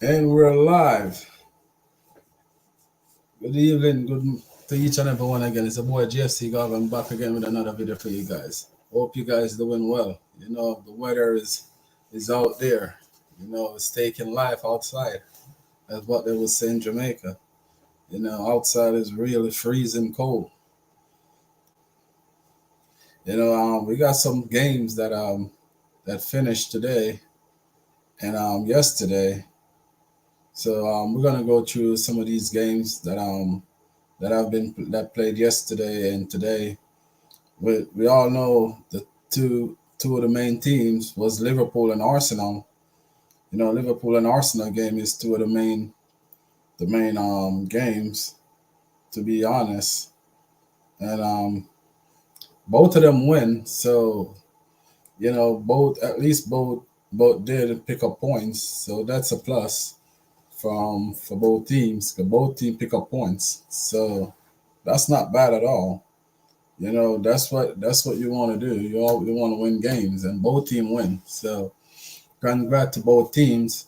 And we're live. Good evening, good to each and everyone again. It's a boy JFC Gov. I'm back again with another video for you guys. Hope you guys doing well. The weather is out there. It's taking life outside. That's what they would say in Jamaica. Outside is really freezing cold. We got some games that finished today and yesterday. So we're gonna go through some of these games that played yesterday and today. We all know the two of the main teams was Liverpool and Arsenal. Liverpool and Arsenal game is two of the main games, to be honest, and both of them win. So both did pick up points. So that's a plus from for both teams. 'Cause both teams pick up points. So that's not bad at all. That's what you want to do. You want to win games, and both team win. So congrats to both teams.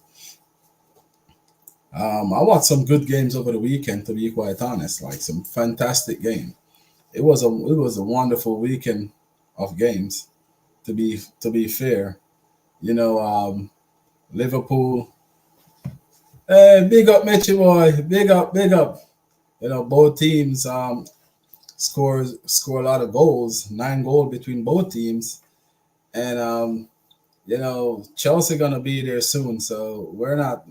I watched some good games over the weekend. To be quite honest, like some fantastic game. It was a wonderful weekend of games. To be fair, you know, Liverpool. Hey, big up, Mitchy boy. Big up, big up. Both teams score a lot of goals. 9 goals between both teams, and Chelsea gonna be there soon. So we're not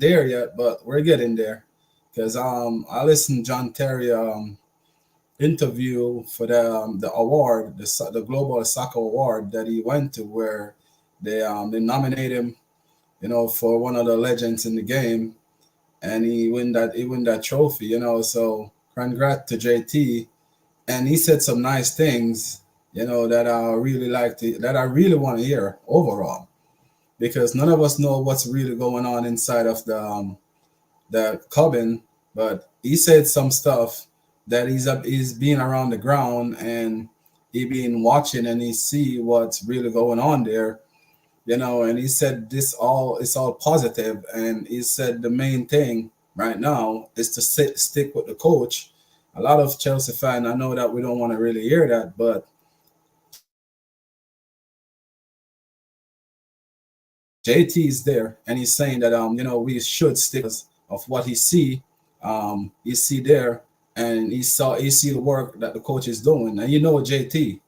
there yet, but we're getting there. Because I listened John Terry interview for the award, the Global Soccer Award that he went to, where they nominate him, for one of the legends in the game, and he win that trophy. So congrats to JT, and he said some nice things, that I really want to hear overall, because none of us know what's really going on inside of the cabin, but he said some stuff that he's been around the ground, and he been watching, and he see what's really going on there, and he said it's all positive, and he said the main thing right now is to stick with the coach. A lot of Chelsea fan, I know that we don't want to really hear that, but JT is there, and he's saying that we should stick of what he see there, and he see the work that the coach is doing, and JT,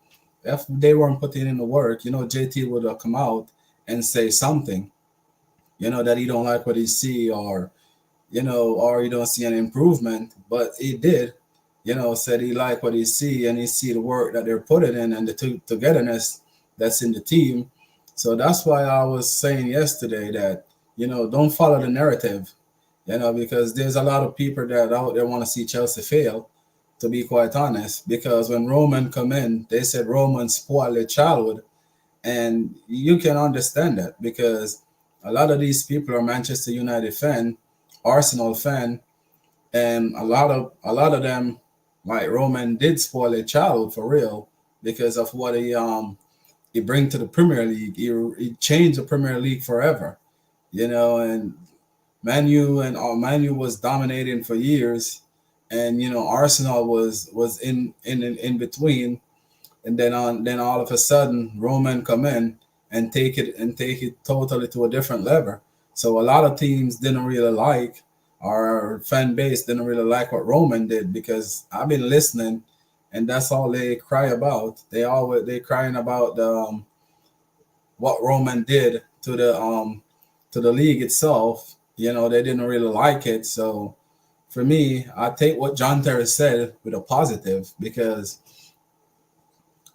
if they weren't putting in the work, JT would have come out and say something, that he don't like what he see, or he don't see an improvement, but he did, said he like what he see, and he see the work that they're putting in, and the togetherness that's in the team. So that's why I was saying yesterday that, don't follow the narrative, because there's a lot of people that out there want to see Chelsea fail, to be quite honest, because when Roman come in, they said Roman spoiled their childhood, and you can understand that, because a lot of these people are Manchester United fan, Arsenal fan, and a lot of them, like Roman, did spoil their childhood for real, because of what he bring to the Premier League. He changed the Premier League forever, and Manu was dominating for years, and Arsenal was in between, and then all of a sudden Roman come in and take it totally to a different level. So a lot of teams didn't really like, our fan base didn't really like what Roman did, because I've been listening, and that's all they cry about. They crying about what Roman did to the league itself. They didn't really like it. So for me, I take what John Terry said with a positive, because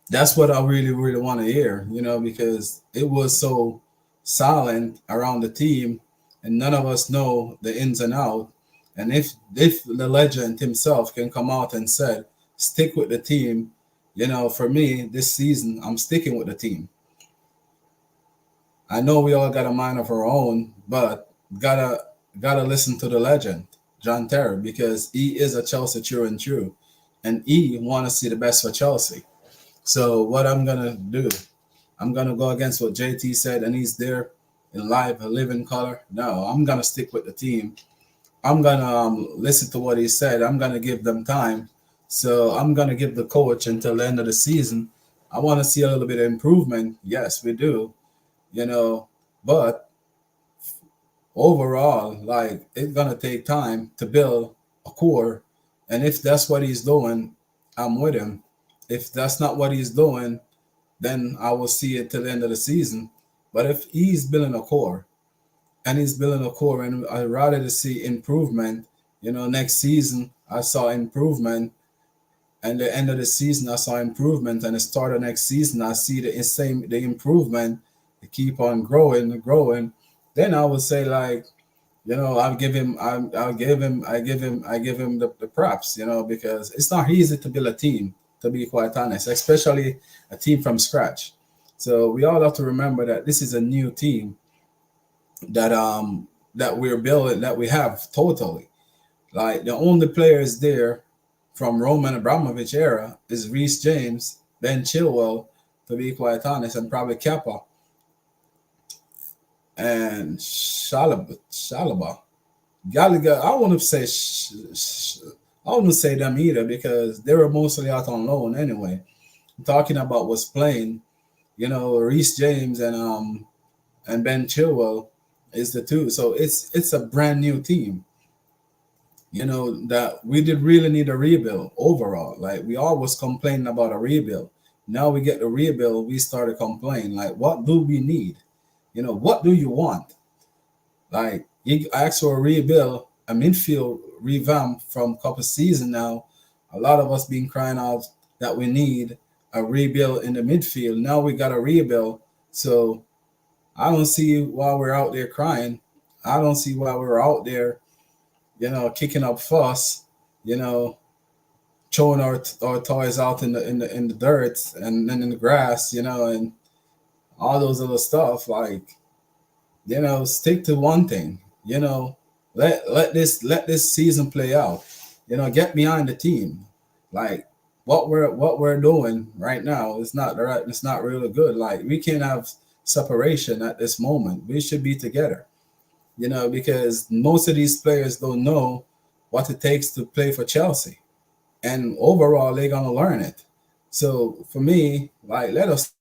that's what I really, really want to hear, because it was so silent around the team, and none of us know the ins and out. And if the legend himself can come out and said, stick with the team, for me this season, I'm sticking with the team. I know we all got a mind of our own, but gotta listen to the legend, John Terry, because he is a Chelsea true and true, and he want to see the best for Chelsea. So what I'm gonna do, I'm gonna go against what JT said, and he's there. in live, a living color. No, I'm gonna stick with the team. I'm gonna listen to what he said. I'm gonna give them time. So I'm gonna give the coach until the end of the season. I want to see a little bit of improvement. Yes, we do. You know, but overall, like it's gonna take time to build a core. And if that's what he's doing, I'm with him. If that's not what he's doing, then I will see it till the end of the season. But if he's building a core and he's building a core, and I'd rather to see improvement. Next season I saw improvement, and the end of the season I saw improvement, and the start of next season I see the improvement. They keep on growing and growing. Then I would say like, I'll give him, I give him the props, because it's not easy to build a team, to be quite honest, especially a team from scratch. So we all have to remember that this is a new team that we're building, that we have totally. Like the only players there from Roman Abramovich era is Reece James, Ben Chilwell, to be quite honest, and probably Kepa and Shalaba. Gallagher, I wouldn't say them either because they were mostly out on loan anyway. Talking about was playing, Reece James and Ben Chilwell is the two. So it's a brand new team. That we did really need a rebuild overall. Like we always complaining about a rebuild. Now we get the rebuild, we started complaining. Like, what do we need? What do you want? Like you asked for a rebuild, a midfield revamp from a couple seasons now. A lot of us been crying out that we need a rebuild in the midfield. Now we got a rebuild. So I don't see why we're out there crying. I don't see why we're out there, kicking up fuss, you know, throwing our toys out in the dirt and in the grass, and all those other stuff. Like, stick to one thing. Let this season play out. Get behind the team. Like what we're doing right now is not right. It's not really good. Like we can't have separation at this moment. We should be together. Because most of these players don't know what it takes to play for Chelsea, and overall they're gonna learn it. So for me, like let us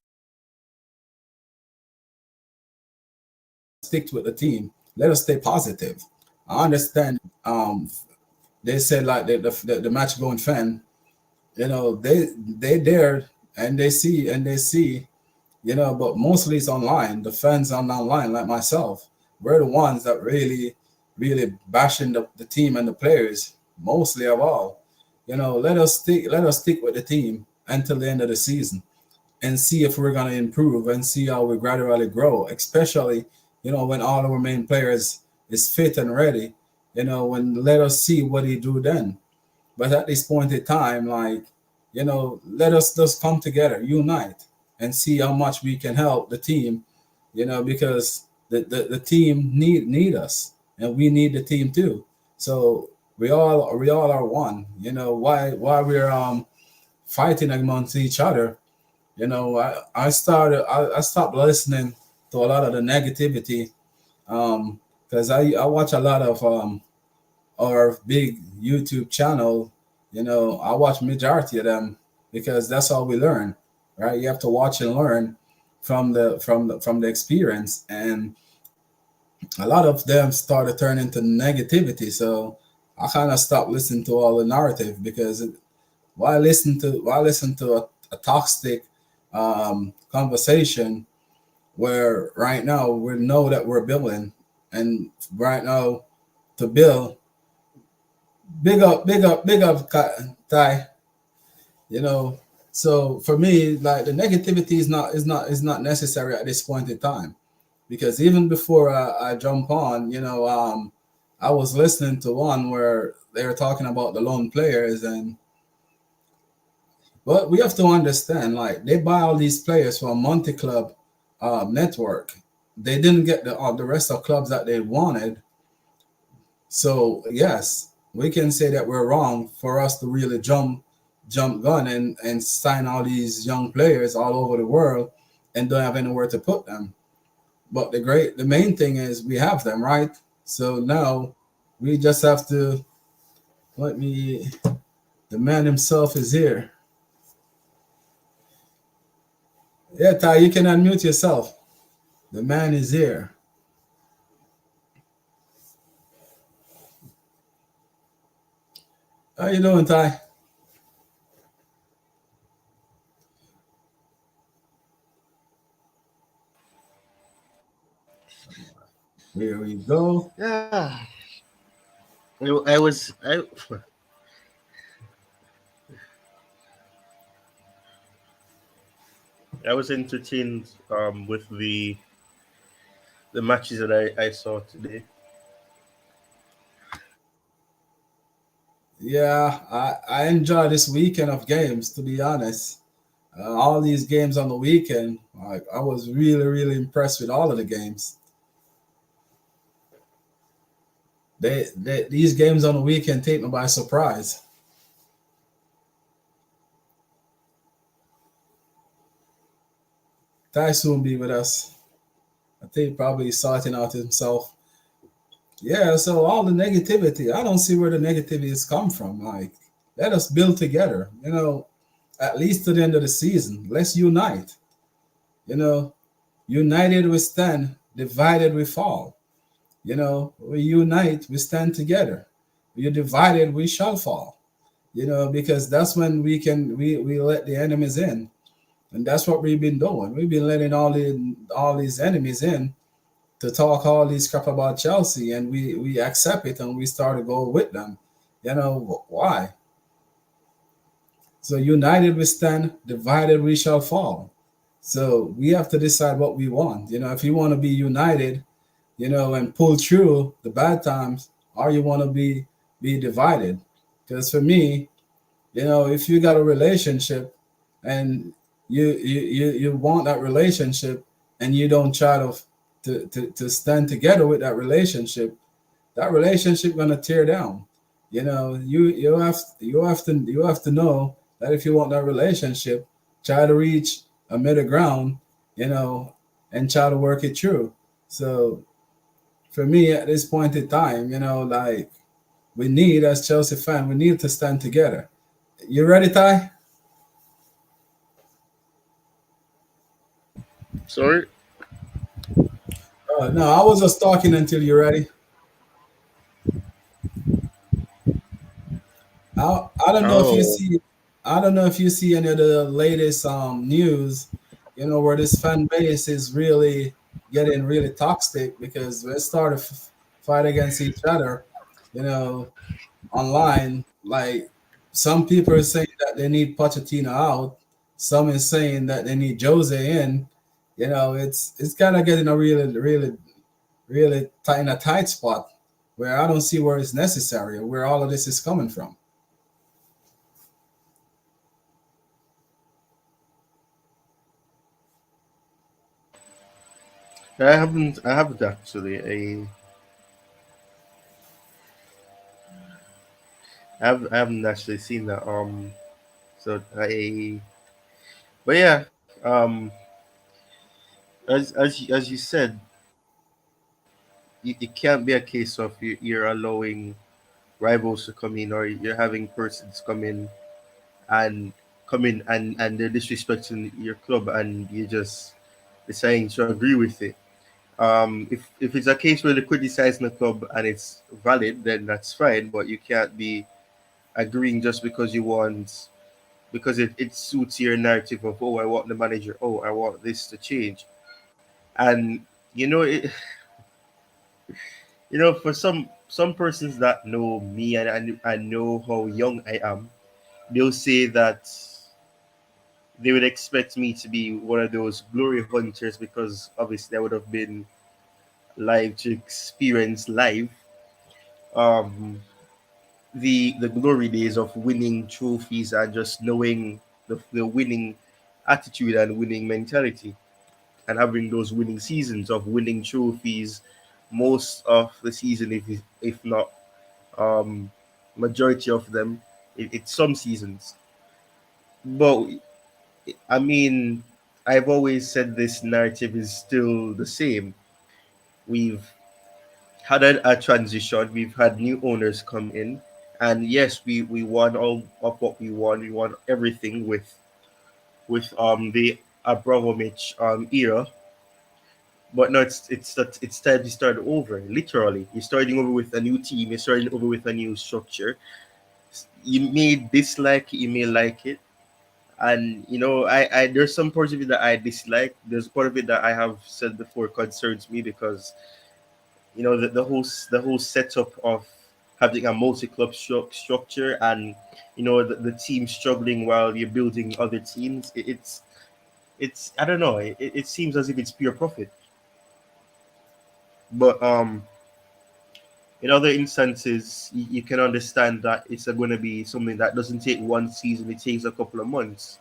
stick with the team. Let us stay positive. I understand. They said like the match going fan. They there and they see. But mostly it's online. The fans are online, like myself. We're the ones that really bashing the team and the players mostly of all. Let us stick with the team until the end of the season and see if we're gonna improve and see how we gradually grow, especially when all our main players is fit and ready. When let us see what he do then. But at this point in time, like let us just come together, unite, and see how much we can help the team. Because the team need us, and we need the team too. So we all are one. Why we're fighting amongst each other. I stopped listening to a lot of the negativity because I watch a lot of our big YouTube channel. I watch majority of them because that's how we learn, right? You have to watch and learn from the experience, and a lot of them started turning to negativity. So I kind of stopped listening to all the narrative because why listen to a toxic conversation where right now we know that we're building, and right now to build. Big up, Ty. You know, so for me, like the negativity is not necessary at this point in time, because even before I jump on, I was listening to one where they were talking about the lone players, and but we have to understand, like they buy all these players from multi club network. They didn't get the rest of clubs that they wanted. So yes, we can say that we're wrong for us to really jump gun and sign all these young players all over the world and don't have anywhere to put them. But the main thing is we have them, right? So now we just have to let me. The man himself is here. Yeah, Ty, you can unmute yourself. The man is here. How you doing, Ty? Here we go. Yeah, I I was entertained with the matches that I saw today. Yeah, I enjoy this weekend of games. To be honest, all these games on the weekend, I was really impressed with all of the games. These games on the weekend take me by surprise. Ty soon be with us. I think probably sorting out himself. Yeah, so all the negativity, I don't see where the negativity has come from. Like, let us build together. At least to the end of the season. Let's unite. You know, united we stand, divided we fall. We unite, we stand together. We divided, we shall fall. Because that's when we let the enemies in, and that's what we've been doing. We've been letting all these enemies in to talk all these crap about Chelsea, and we accept it and we start to go with them. Why? So united we stand, divided we shall fall. So we have to decide what we want. If you want to be united, and pull through the bad times, or you want to be divided. Because for me, if you got a relationship and you want that relationship and you don't try to stand together with that relationship gonna tear down. You have to know that if you want that relationship, try to reach a middle ground, you know, and try to work it through. So for me at this point in time, like we need as Chelsea fan, we need to stand together. You ready, Ty? Sorry. No, I was just talking until you're ready. I don't know if you Oh, see I don't know if you see any of the latest news, where this fan base is really getting really toxic because they start to fight against each other, you know, online. Like some people are saying that they need Pochettino out, some is saying that they need Jose in. It's kind of getting a really tight in a tight spot where I don't see where it's necessary or where all of this is coming from. I haven't actually. I haven't actually seen that. So but yeah. As you said, it can't be a case of you're allowing rivals to come in, or you're having persons and come in and they're disrespecting your club, and you just deciding to agree with it. If it's a case where they're criticizing the club and it's valid, then that's fine. But you can't be agreeing just because you want, because it suits your narrative of, oh, I want the manager, oh, I want this to change. And you know it for some persons that know me, and know how young I am, they'll say that they would expect me to be one of those glory hunters, because obviously I would have been live to experience live um the glory days of winning trophies, and just knowing the winning attitude and winning mentality, and having those winning seasons of winning trophies most of the season, if not um majority of them. It's some seasons. But I mean, I've always said this narrative is still the same. We've had a transition. We've had new owners come in, and yes, we won all of what we won. We won everything with the Abramovich era. But no, it's time to start over. Literally, you're starting over with a new team. You're starting over with a new structure. You may dislike it, you may like it, and I there's some parts of it that I dislike. There's part of it that I have said before concerns me because the whole setup of having a multi-club structure and the team struggling while you're building other teams. It's I don't know. It seems as if it's pure profit, but in other instances, you can understand that it's going to be something that doesn't take one season; it takes a couple of months.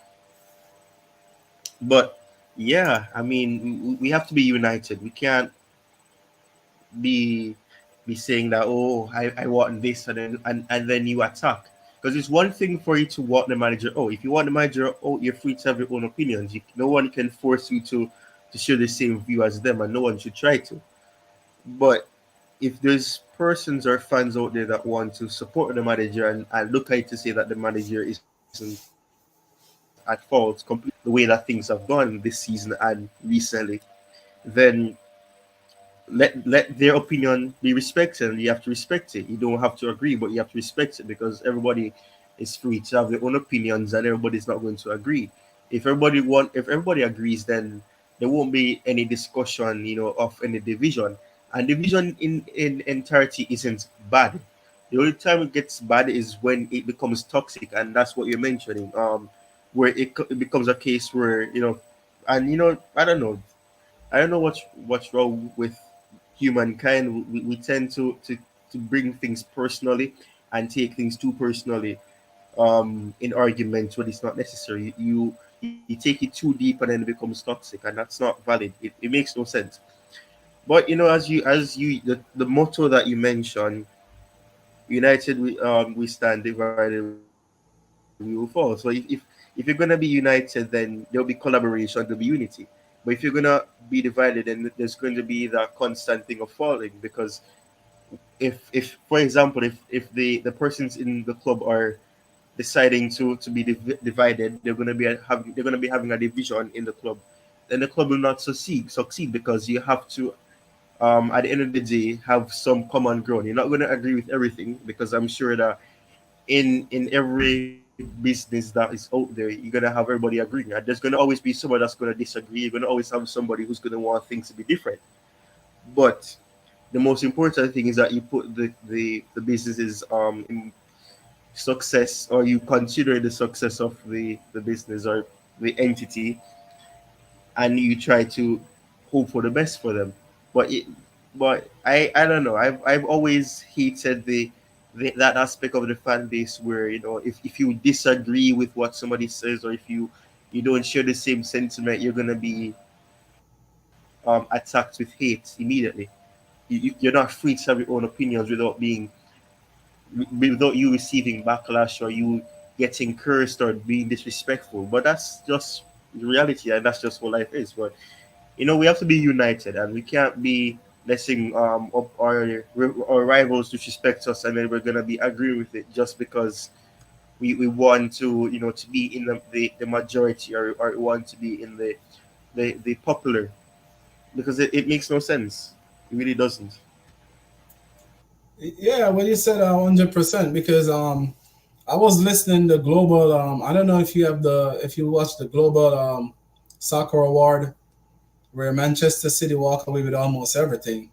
But yeah, I mean, we have to be united. We can't be be saying that, oh, I want this, and then you attack. Because it's one thing for you to want the manager. Oh, if you want the manager, oh, you're free to have your own opinions. No one can force you to share the same view as them, and no one should try to. But if there's persons or fans out there that want to support the manager and look at it to say that the manager isn't at fault completely the way that things have gone this season and recently, then let their opinion be respected, and you have to respect it. You don't have to agree, but you have to respect it because everybody is free to have their own opinions and everybody's not going to agree. If everybody agrees, then there won't be any discussion, of any division. And division in entirety isn't bad. The only time it gets bad is when it becomes toxic, and that's what you're mentioning. Where it becomes a case where and I don't know what's wrong with humankind. We tend to bring things personally and take things too personally in arguments when it's not necessary. You take it too deep and then it becomes toxic, and that's not valid. It makes no sense. But the motto that you mentioned, united we stand, divided we will fall. So if you're gonna be united, then there'll be collaboration, there'll be unity. But if you're gonna be divided, then there's going to be that constant thing of falling because if for example, if the persons in the club are deciding to be divided, they're gonna be having a division in the club, then the club will not succeed because you have to at the end of the day have some common ground. You're not gonna agree with everything because I'm sure that in every business that is out there, you're gonna have everybody agreeing. And there's gonna always be someone that's gonna disagree. You're gonna always have somebody who's gonna want things to be different. But the most important thing is that you put the businesses in success, or you consider the success of the business or the entity, and you try to hope for the best for them. But I don't know. I've always hated that aspect of the fan base where if you disagree with what somebody says, or if you don't share the same sentiment, you're gonna be attacked with hate immediately. You're not free to have your own opinions without you receiving backlash or you getting cursed or being disrespectful. But that's just the reality, and that's just what life is. But we have to be united, and we can't be letting up our rivals disrespect us, and then we're gonna be agreeing with it just because we want to be in the majority, or want to be in the popular, because it makes no sense. It really doesn't. Yeah, well, you said 100% because I was listening to global. I don't know if you watch the global soccer award where Manchester City walk away with almost everything,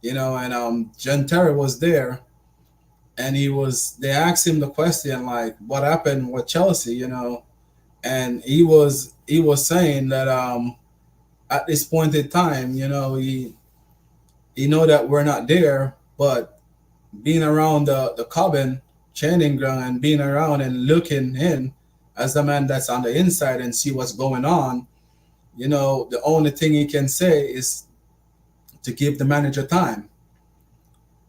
and John Terry was there, and they asked him the question like, what happened with Chelsea, and he was saying that at this point in time, he know that we're not there, but being around the cabin training ground and being around and looking in as the man that's on the inside and see what's going on, the only thing he can say is to give the manager time.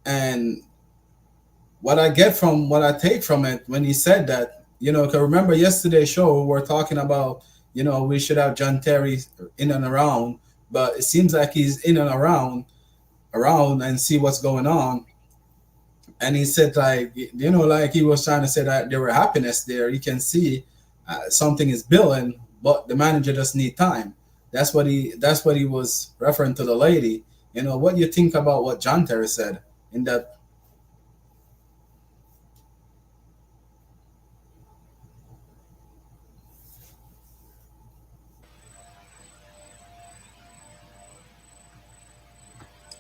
And what I take from it when he said that, because remember yesterday's show we are talking about, we should have John Terry in and around, but it seems like he's in and around, around and see what's going on. And he said, like, like he was trying to say that there were happiness there. You can see something is building, but the manager just need time. That's what he was referring to the lady. What do you think about what John Terry said in that?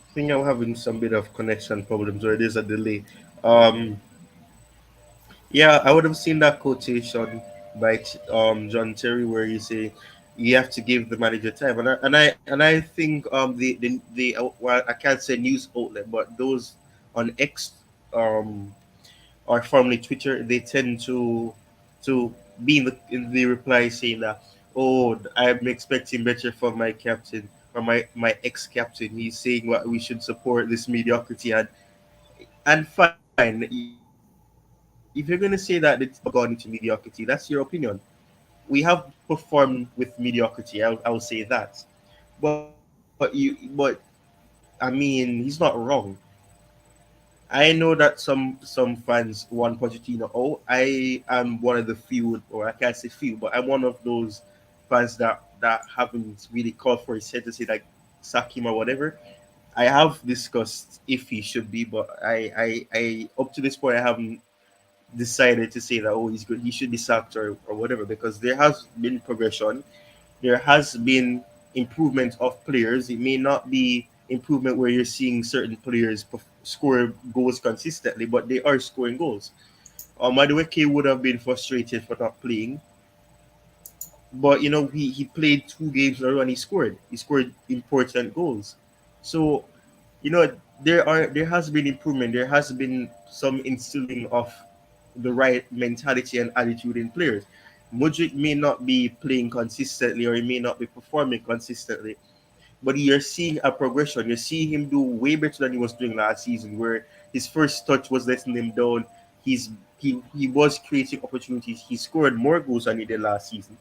I think I'm having some bit of connection problems or there's a delay. Um, yeah, I would have seen that quotation by John Terry where you say you have to give the manager time, and I think the well, I can't say news outlet, but those on X um or formerly Twitter, they tend to be in the reply saying that, oh, I'm expecting better from my captain or my ex captain. He's saying what we should support this mediocrity, and fine. If you're gonna say that the team has gone into mediocrity, that's your opinion. We have performed with mediocrity. I will say that, but I mean, he's not wrong. I know that some fans want Pochettino. Oh, I am one of the few, or I can't say few, but I'm one of those fans that haven't really called for his head to say like sack him or whatever. I have discussed if he should be, but I up to this point I haven't decided to say that oh he's good, he should be sacked or whatever because there has been progression, there has been improvement of players. It may not be improvement where you're seeing certain players score goals consistently, but they are scoring goals. Madueke would have been frustrated for not playing, but he played 2 games in a row and he scored. He scored important goals. So you know there has been improvement. There has been some instilling of the right mentality and attitude in players. Mudrik may not be playing consistently or he may not be performing consistently, but you're seeing a progression. You're seeing him do way better than he was doing last season, where his first touch was letting him down. He was creating opportunities. He scored more goals than he did last season.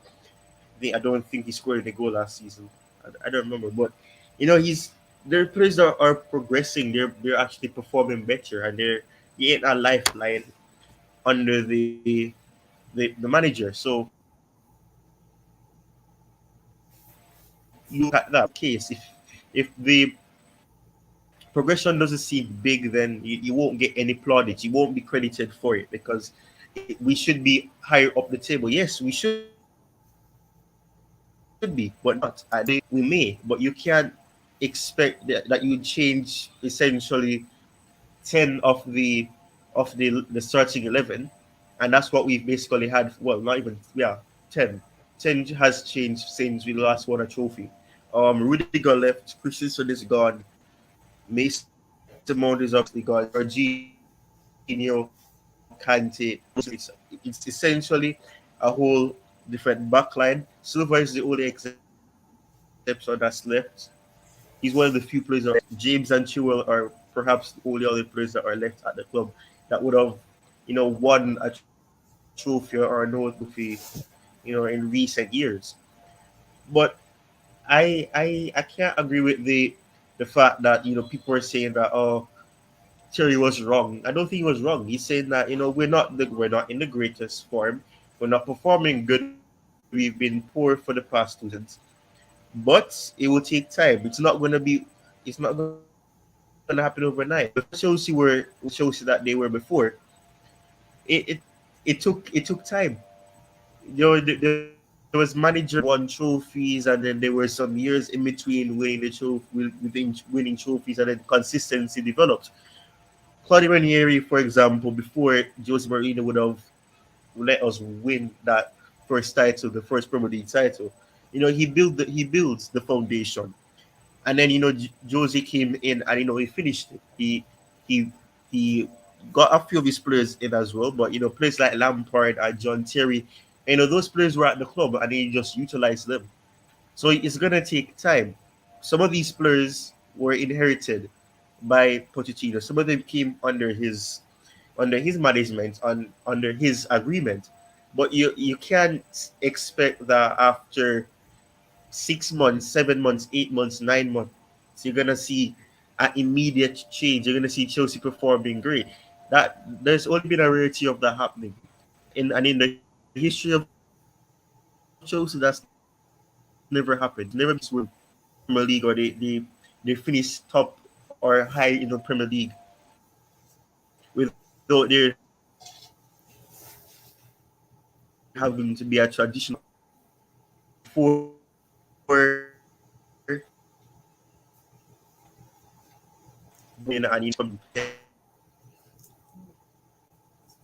I don't think he scored a goal last season. I don't remember, but he's their players are progressing. They're actually performing better, and he ain't a lifeline under the manager. So you look at that case. If the progression doesn't seem big, then you won't get any plaudits. You won't be credited for it because we should be higher up the table. Yes, we should be, but not at this point. We may, but you can't expect that you would change essentially 10 of the starting 11, and that's what we've basically had. Well, not even, yeah, 10. 10 has changed since we last won a trophy. Rudiger left, Christensen is gone, Mason Mount is obviously gone, Jorginho, Kante, it's essentially a whole different backline. Silva is the only exception that's left. He's one of the few players that are left. James and Chilwell are perhaps the only other players that are left at the club that would have, won a trophy or no trophy, in recent years. But I can't agree with the fact that people are saying that Terry was wrong. I don't think he was wrong. He's saying that we're not in the greatest form. We're not performing good. We've been poor for the past 2 seasons, but it will take time. It's not gonna happen overnight. The way Chelsea were Chelsea that they were before, it it took time. There was managers that won trophies, and then there were some years in between winning the trophy, within winning trophies, and then consistency developed. Claudio Ranieri, for example, before Jose Mourinho would have let us win that first title, the first Premier League title, he builds the foundation, and then Jose came in and he finished it. He he got a few of his players in as well, but players like Lampard and John Terry, those players were at the club and he just utilized them. So it's gonna take time. Some of these players were inherited by Pochettino. Some of them came under his management, under his agreement. But you can't expect that after 6 months, 7 months, 8 months, 9 months, you're gonna see. an immediate change. You're gonna see Chelsea performing great. That there's only been a rarity of that happening. In the history of Chelsea, that's never happened. Never been a team who won Premier League or they finish top or high in the Premier League without there having to be a traditional player before going and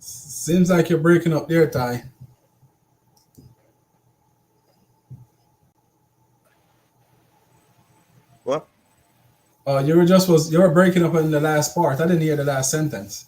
Seems like you're breaking up there, Ty. what? You were breaking up in the last part. I didn't hear the last sentence.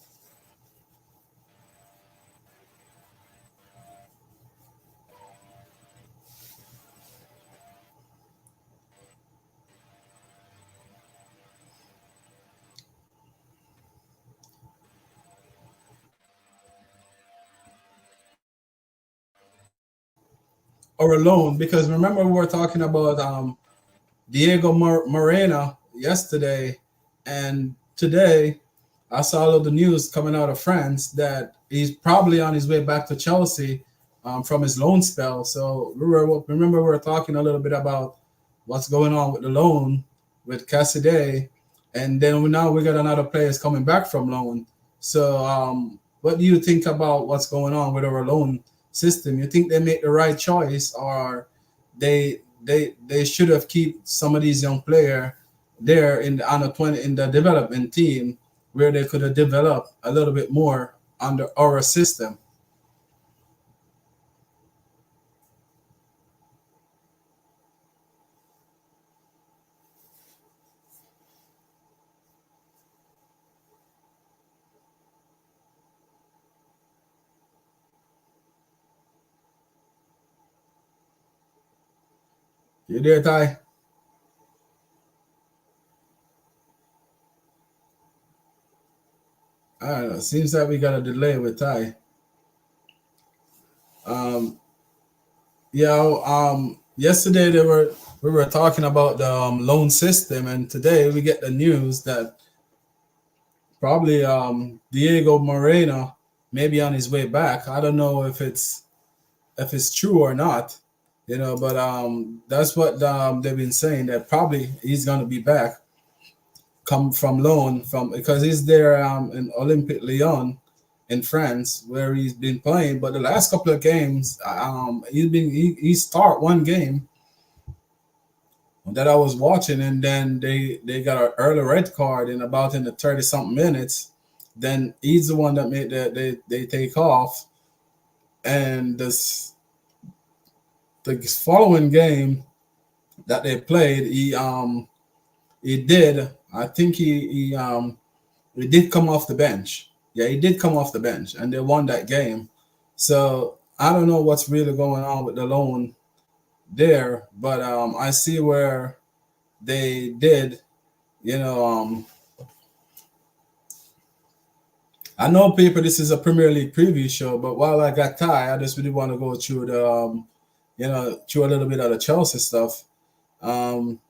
Or alone, because remember we were talking about Diego Moreno yesterday, and today I saw all of the news coming out of France that he's probably on his way back to Chelsea from his loan spell. So remember we were talking a little bit about what's going on with the loan with Cassidy, and then now we got another players coming back from loan. So what do you think about what's going on with our loan system? You think they make the right choice, or they should have keep some of these young player there in the under 20 in the development team where they could have developed a little bit more under our system? You there, Ty? I don't know. Seems like we got a delay with Ty. Um, yeah. Yesterday we were talking about the loan system, and today we get the news that probably Diego Moreno may be on his way back. I don't know if it's true or not, but that's what they've been saying, that probably he's going to be back, come from loan from, because he's there in Olympique Lyon in France where he's been playing. But the last couple of games, he start one game that I was watching, and then they got an early red card in about in the 30 something minutes. Then he's the one that made that they take off, and this the following game that they played, he did. I think he did come off the bench. Yeah, he did come off the bench, and they won that game. So I don't know what's really going on with the loan there, but I see where they did. You know, I know, people, this is a Premier League preview show, but while I got Ty, I just really want to go through through a little bit of the Chelsea stuff. Um,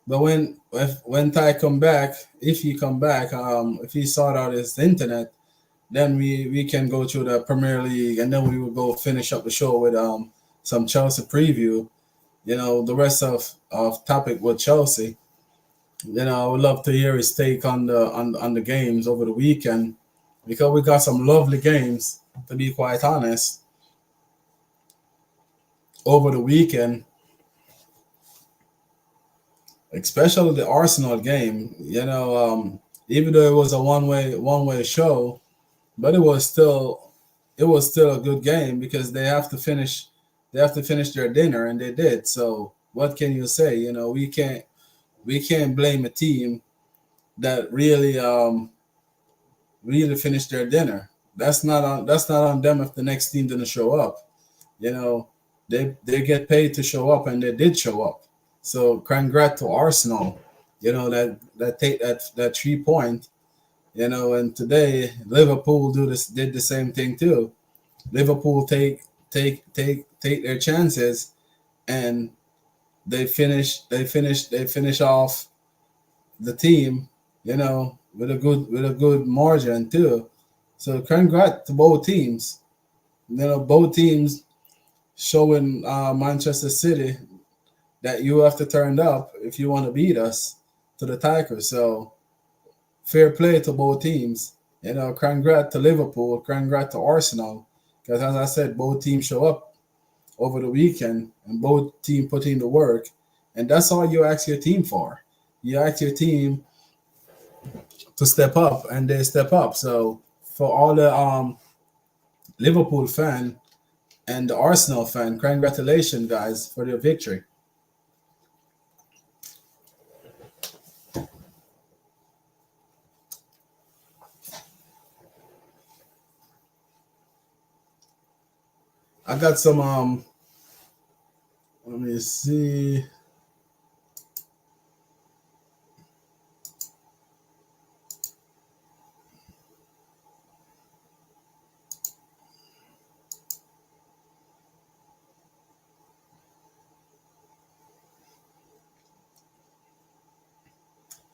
But when Ty come back, if he come back, if he sort out his internet, then we can go to the Premier League, and then we will go finish up the show with some Chelsea preview. The rest of topic with Chelsea. I would love to hear his take on the games over the weekend, because we got some lovely games, to be quite honest, over the weekend, especially the Arsenal game. Even though it was a one way show, but it was still a good game, because they have to finish their dinner, and they did. So what can you say? We can't blame a team that really finished their dinner. That's not on them if the next team didn't show up. You know, they get paid to show up, and they did show up. So congrats to Arsenal. That take that 3 point. And today Liverpool did the same thing too. Liverpool take their chances, and they finish off the team with a good margin too. So congrats to both teams. Both teams showing Manchester City that you have to turn up if you want to beat us to the Tigers. So fair play to both teams. Congrats to Liverpool, congrats to Arsenal, because as I said, both teams show up over the weekend and both team put in the work, and that's all you ask your team for. You ask your team to step up, and they step up. So for all the Liverpool fan and the Arsenal fan, congratulations, guys, for your victory. I got some. Let me see.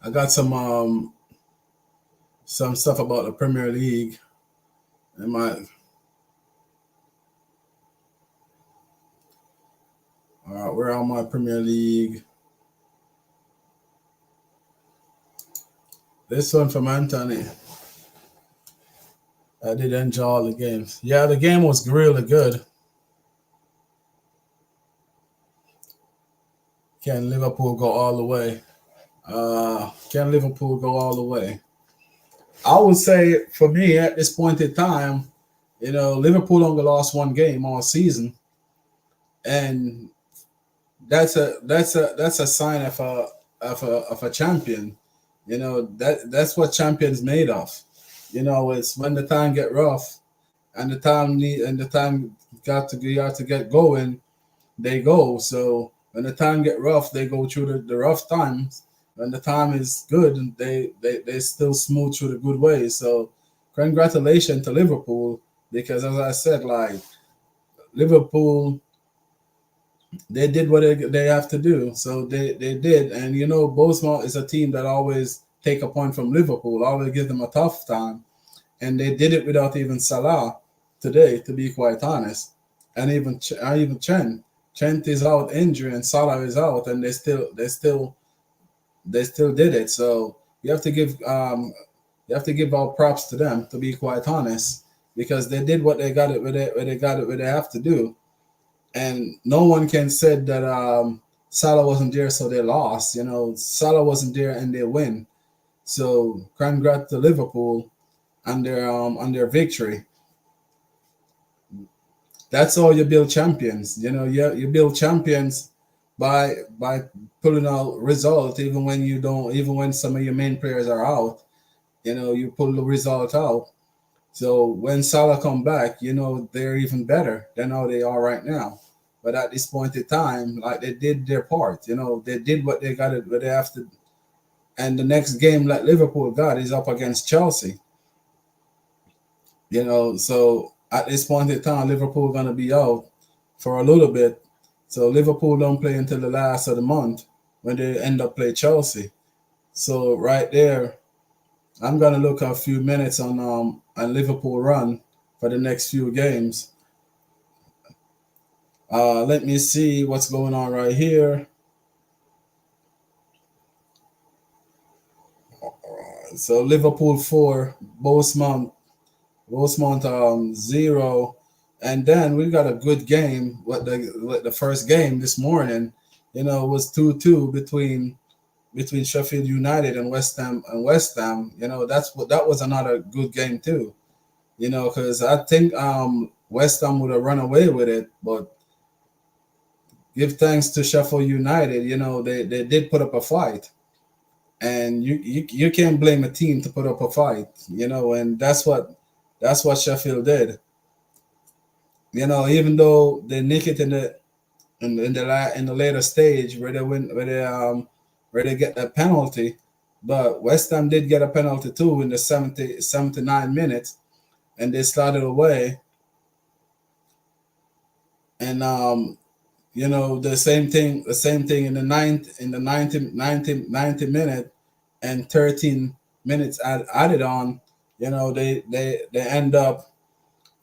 I got some stuff about the Premier League and my. Where on my Premier League? This one from Anthony. I did enjoy all the games. Yeah, the game was really good. Can Liverpool go all the way? Can Liverpool go all the way? I would say for me at this point in time, Liverpool only lost one game all season, and that's a sign of a champion. That's what champions made of. It's when the time get rough and the time got to get going, they go. So when the time get rough, they go through the rough times. When the time is good, they still smooth through the good ways. So congratulations to Liverpool, because as I said, like Liverpool, they did what they have to do. So they did. And Bournemouth is a team that always take a point from Liverpool, always give them a tough time. And they did it without even Salah today, to be quite honest. And even Trent is out injury and Salah is out, and they still did it. So you have to give our props to them, to be quite honest, because they did what they got it where they got it where they have to do, and no one can say that Salah wasn't there, so they lost. Salah wasn't there and they win. So congrats to Liverpool on their victory. That's how you build champions. You build champions by pulling out result, even when you don't, even when some of your main players are out. You pull the result out. So when Salah come back, they're even better than how they are right now. But at this point in time, like they did their part. They did what they got it, what they have to. And the next game that Liverpool got is up against Chelsea. So at this point in time, Liverpool gonna be out for a little bit. So Liverpool don't play until the last of the month when they end up play Chelsea. So right there, I'm gonna look a few minutes on Liverpool run for the next few games. Let me see what's going on right here. So Liverpool 4, Bournemouth 0, and then we got a good game. What the first game this morning, was 2-2 between Sheffield United and West Ham. That was another good game too. Because I think West Ham would have run away with it, but give thanks to Sheffield United. They did put up a fight, and you can't blame a team to put up a fight. And that's what Sheffield did. Even though they nick it in the later stage where they win where they get that penalty, but West Ham did get a penalty too in the 79 minutes, and they started away, and the same thing in the ninth in the 90 minute and minutes added on, they end up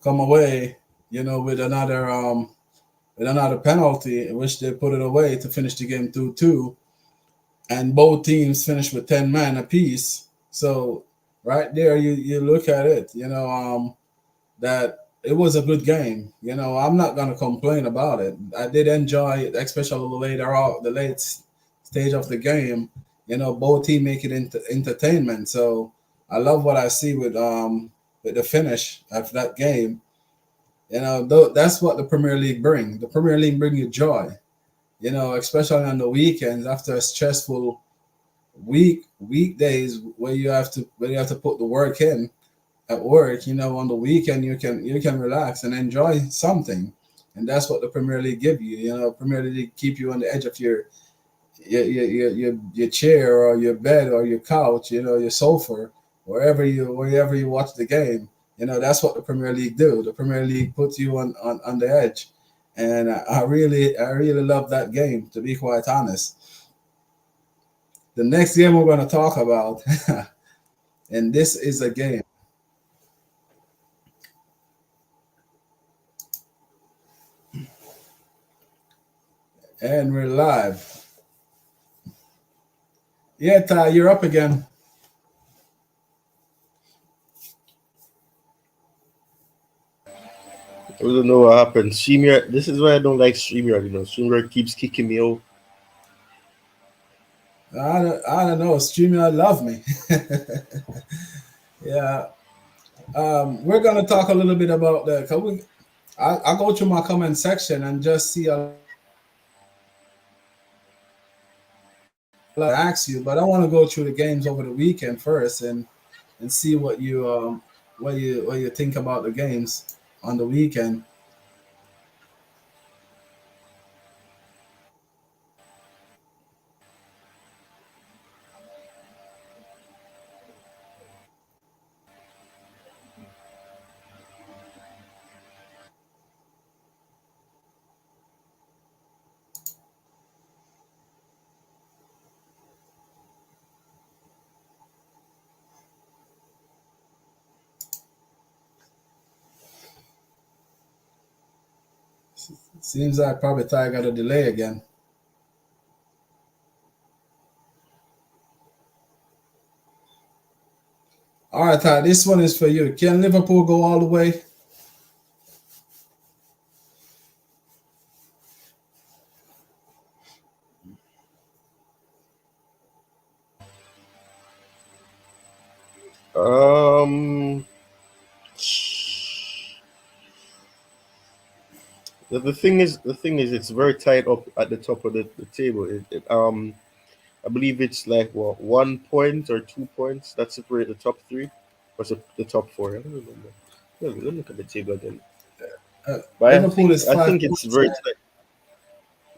come away, with another penalty, in which they put it away to finish the game 2-2, and both teams finished with 10 men apiece. So right there, you look at it, that it was a good game. I'm not gonna complain about it. I did enjoy it, especially later out, the late stage of the game. Both team make it into entertainment. So I love what I see with the finish of that game. That's what the Premier League bring. The Premier League bring you joy. Especially on the weekends after a stressful weekdays where you have to put the work in at work. On the weekend you can relax and enjoy something, and that's what the Premier League give you. Premier League keep you on the edge of your chair or your bed or your couch, your sofa, wherever you watch the game. That's what the Premier League do. The Premier League puts you on the edge, and I really love that game, to be quite honest. The next game we're going to talk about, and this is a game, and we're live. Yeah, Ty, you're up again. I don't know what happened. Streamer, this is why I don't like Streamer. Streamer keeps kicking me out. I don't know. Streaming, I love me. Yeah. We're gonna talk a little bit about the. I go through my comment section and just see a lot of ask you, but I want to go through the games over the weekend first and see what you think about the games on the weekend. Seems like probably Ty got a delay again. All right, Ty, this one is for you. Can Liverpool go all the way? Um, the thing is, it's very tight up at the top of the table. I believe it's like what 1 point or 2 points that separate the top three, or the top four. I don't remember. Let me look at the table again. But I Liverpool think is I five think it's points. very tight.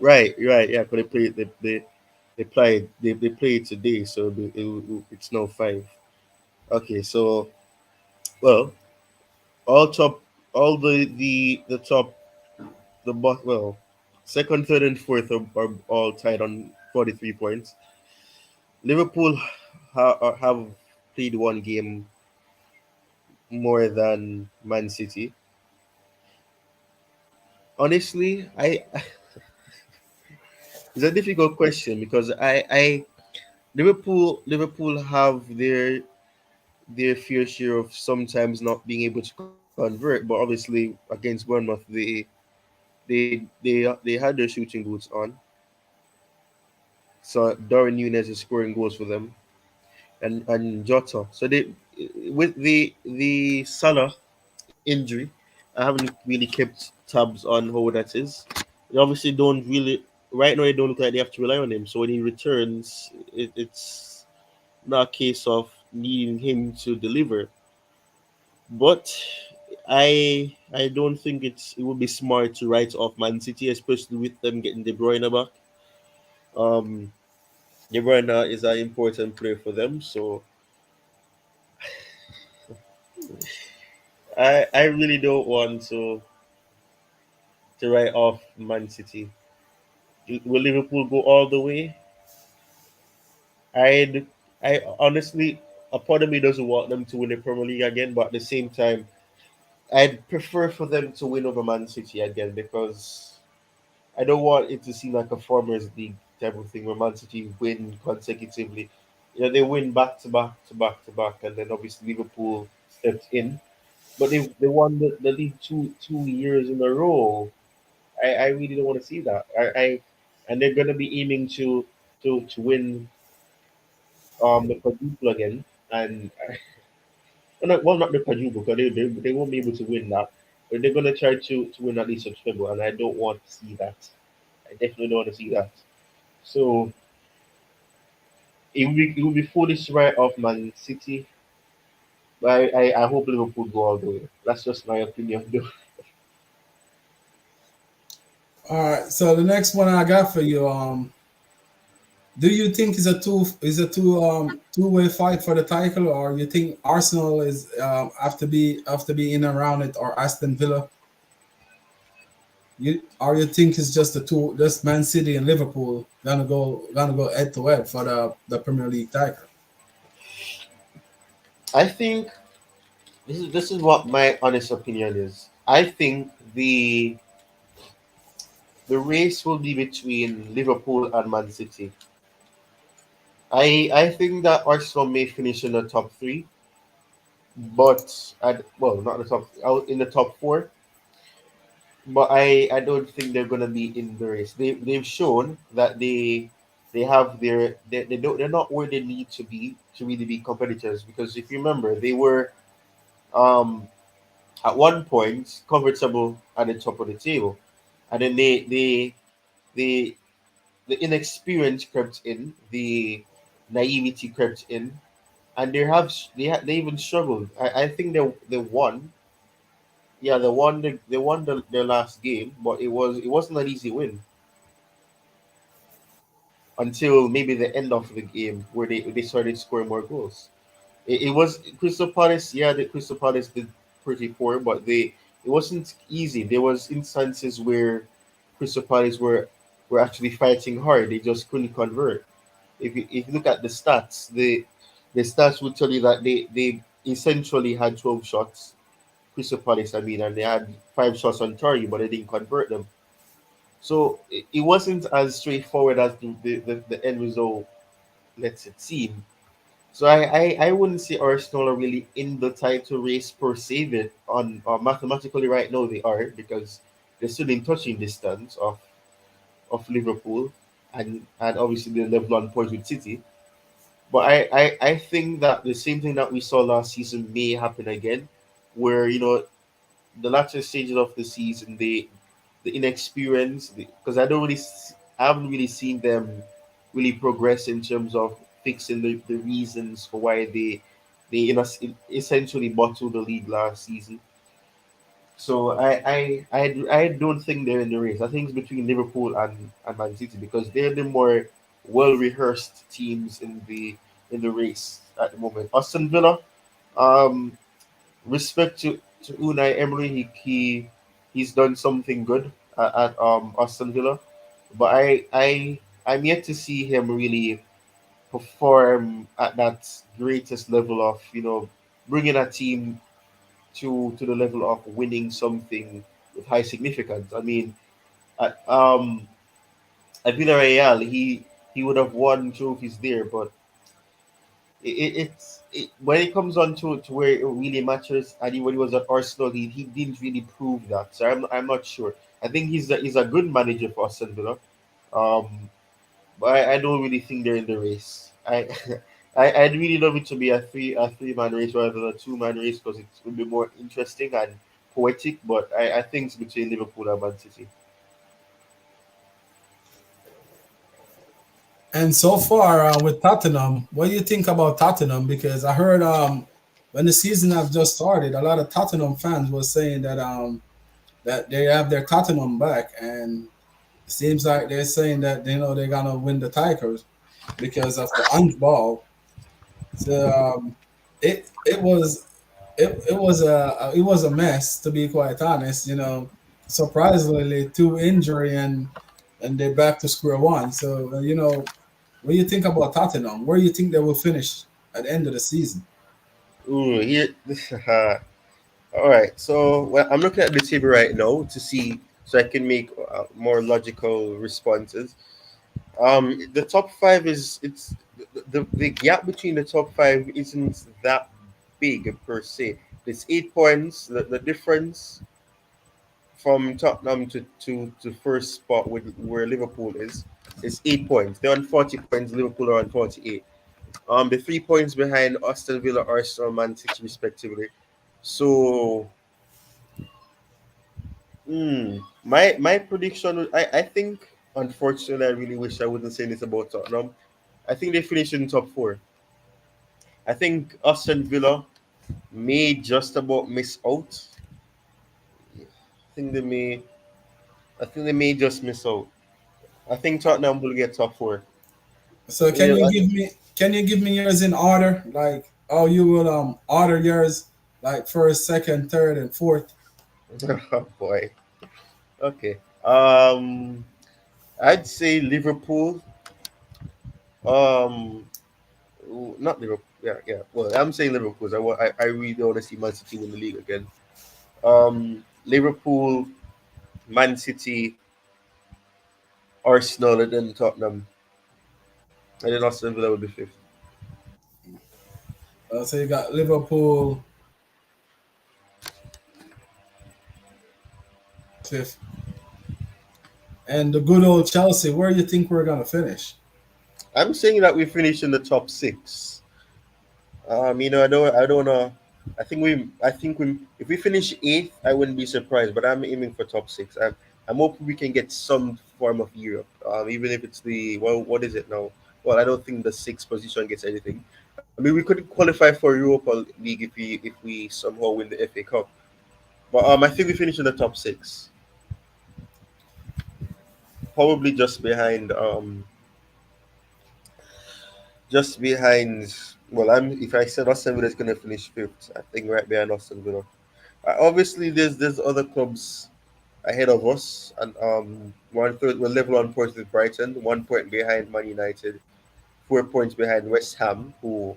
Right, right, yeah. Because they play it today, so it's now five. Okay, so well, all top, all the top, well, second, third, and fourth are all tied on 43 points. Liverpool have played one game more than Man City. Honestly, it's a difficult question because Liverpool have their fair share of sometimes not being able to convert, but obviously against Bournemouth they had their shooting boots on. So Darwin Nunes is scoring goals for them, and Jota. So they with the Salah injury, I haven't really kept tabs on how that is. They obviously don't really right now. They don't look like they have to rely on him. So when he returns, it's not a case of needing him to deliver. But I don't think it would be smart to write off Man City, especially with them getting De Bruyne back. Um, De Bruyne is an important player for them, so I really don't want to write off Man City. Will Liverpool go all the way? I'd I honestly. A part of me doesn't want them to win the Premier League again, but at the same time, I'd prefer for them to win over Man City again because I don't want it to seem like a Farmers League type of thing where Man City win consecutively. You know, they win back to back to back to back, and then obviously Liverpool steps in. But they won the league two years in a row. I really don't want to see that. And they're gonna be aiming to win the quadruple again. And well, not the quadruple because they won't be able to win that. But they're gonna try to win at least a treble, and I don't want to see that. I definitely don't want to see that. So it would be foolish to write off Man City. But I hope Liverpool go all the way. That's just my opinion, though. All right. So the next one I got for you, do you think is a two-way fight for the title, or you think Arsenal is have to be in around it, or Aston Villa? Or you think it's just the two, just Man City and Liverpool gonna go head to head for the Premier League title? I think this is what my honest opinion is. I think the race will be between Liverpool and Man City. I think that Arsenal may finish in the top three, but well, not the top out in the top four. But I don't think they're gonna be in the race. They've shown that they have they're not where they need to be to really be competitors. Because if you remember, they were um at one point comfortable at the top of the table, and then they the inexperience crept in, the naivety crept in, and they even struggled. I think they won. Yeah, their last game, but it wasn't an easy win until maybe the end of the game where they started scoring more goals. It was Crystal Palace. Yeah, the Crystal Palace did pretty poor, but it wasn't easy. There was instances where Crystal Palace were actually fighting hard. They just couldn't convert. If you look at the stats, the stats would tell you that they essentially had 12 shots. Crystal Palace, I mean, and they had 5 shots on target, but they didn't convert them. So it wasn't as straightforward as the end result lets it seem. So I wouldn't say Arsenal are really in the title race per se. That on mathematically right now they are because they're still in touching distance of Liverpool and obviously the level on points with City. But I think that the same thing that we saw last season may happen again, where the latter stages of the season the inexperience because I haven't really seen them really progress in terms of fixing the reasons for why essentially bottled the league last season. So I don't think they're in the race. I think it's between Liverpool and Man City because they're the more well rehearsed teams in the race at the moment. Aston Villa, um, respect to Unai Emery, he's done something good at Aston Villa, but I'm yet to see him really perform at that greatest level of bringing a team to the level of winning something with high significance. I mean, at Villarreal, he would have won trophies there, but when it comes on to where it really matters, and when he was at Arsenal, he didn't really prove that. So I'm not sure. I think he's a good manager for Aston Villa, um, but I don't really think they're in the race. I'd really love it to be a three-man race rather than a two-man race because it would be more interesting and poetic. But I think it's between Liverpool and Man City. And so far with Tottenham, what do you think about Tottenham? Because I heard when the season has just started, a lot of Tottenham fans were saying that they have their Tottenham back, and it seems like they're saying that they're gonna win the Tigers because of the ball. So it was a mess, to be quite honest. Surprisingly, two injury and they're back to square one. So what do you think about Tottenham? Where do you think they will finish? at the end of the season. Ooh, here. All right. So well, I'm looking at the table right now to see so I can make more logical responses. The top five is it's the gap between the top five isn't that big per se. It's 8 points. The difference from Tottenham to first spot with where Liverpool is 8 points. They're on 40 points. Liverpool are on 48. The 3 points behind Aston Villa, Arsenal, Man City, respectively. So, my prediction, I think, unfortunately, I really wish I wouldn't say this about Tottenham. I think they finish in top four. I think Aston Villa may just about miss out. I think they may. I think they may just miss out. I think Tottenham will get top four. So Yeah, can you give me yours in order? Like how you will order yours, like first, second, third, and fourth. oh boy. Okay. Um, I'd say Liverpool. Um, not Liverpool. Yeah, yeah. Well, I'm saying Liverpool because I really want to see Man City win the league again. Liverpool, Man City, Arsenal, and then Tottenham, and then Aston Villa will be fifth. So you got Liverpool fifth, and the good old Chelsea. Where do you think we're gonna finish? I'm saying that we finish in the top six. I don't know. I think we, if we finish eighth, I wouldn't be surprised. But I'm aiming for top six. I'm hoping we can get some form of Europe. Even if it's the well, what is it now? Well, I don't think the sixth position gets anything. I mean, we could qualify for Europa League if we somehow win the FA Cup. But I think we finish in the top six, probably just behind. Well, I'm if I said Aston Villa is gonna finish fifth, I think right behind Aston Villa. Obviously, there's other clubs ahead of us, and we're level on points with Brighton, 1 point behind Man United, 4 points behind West Ham, who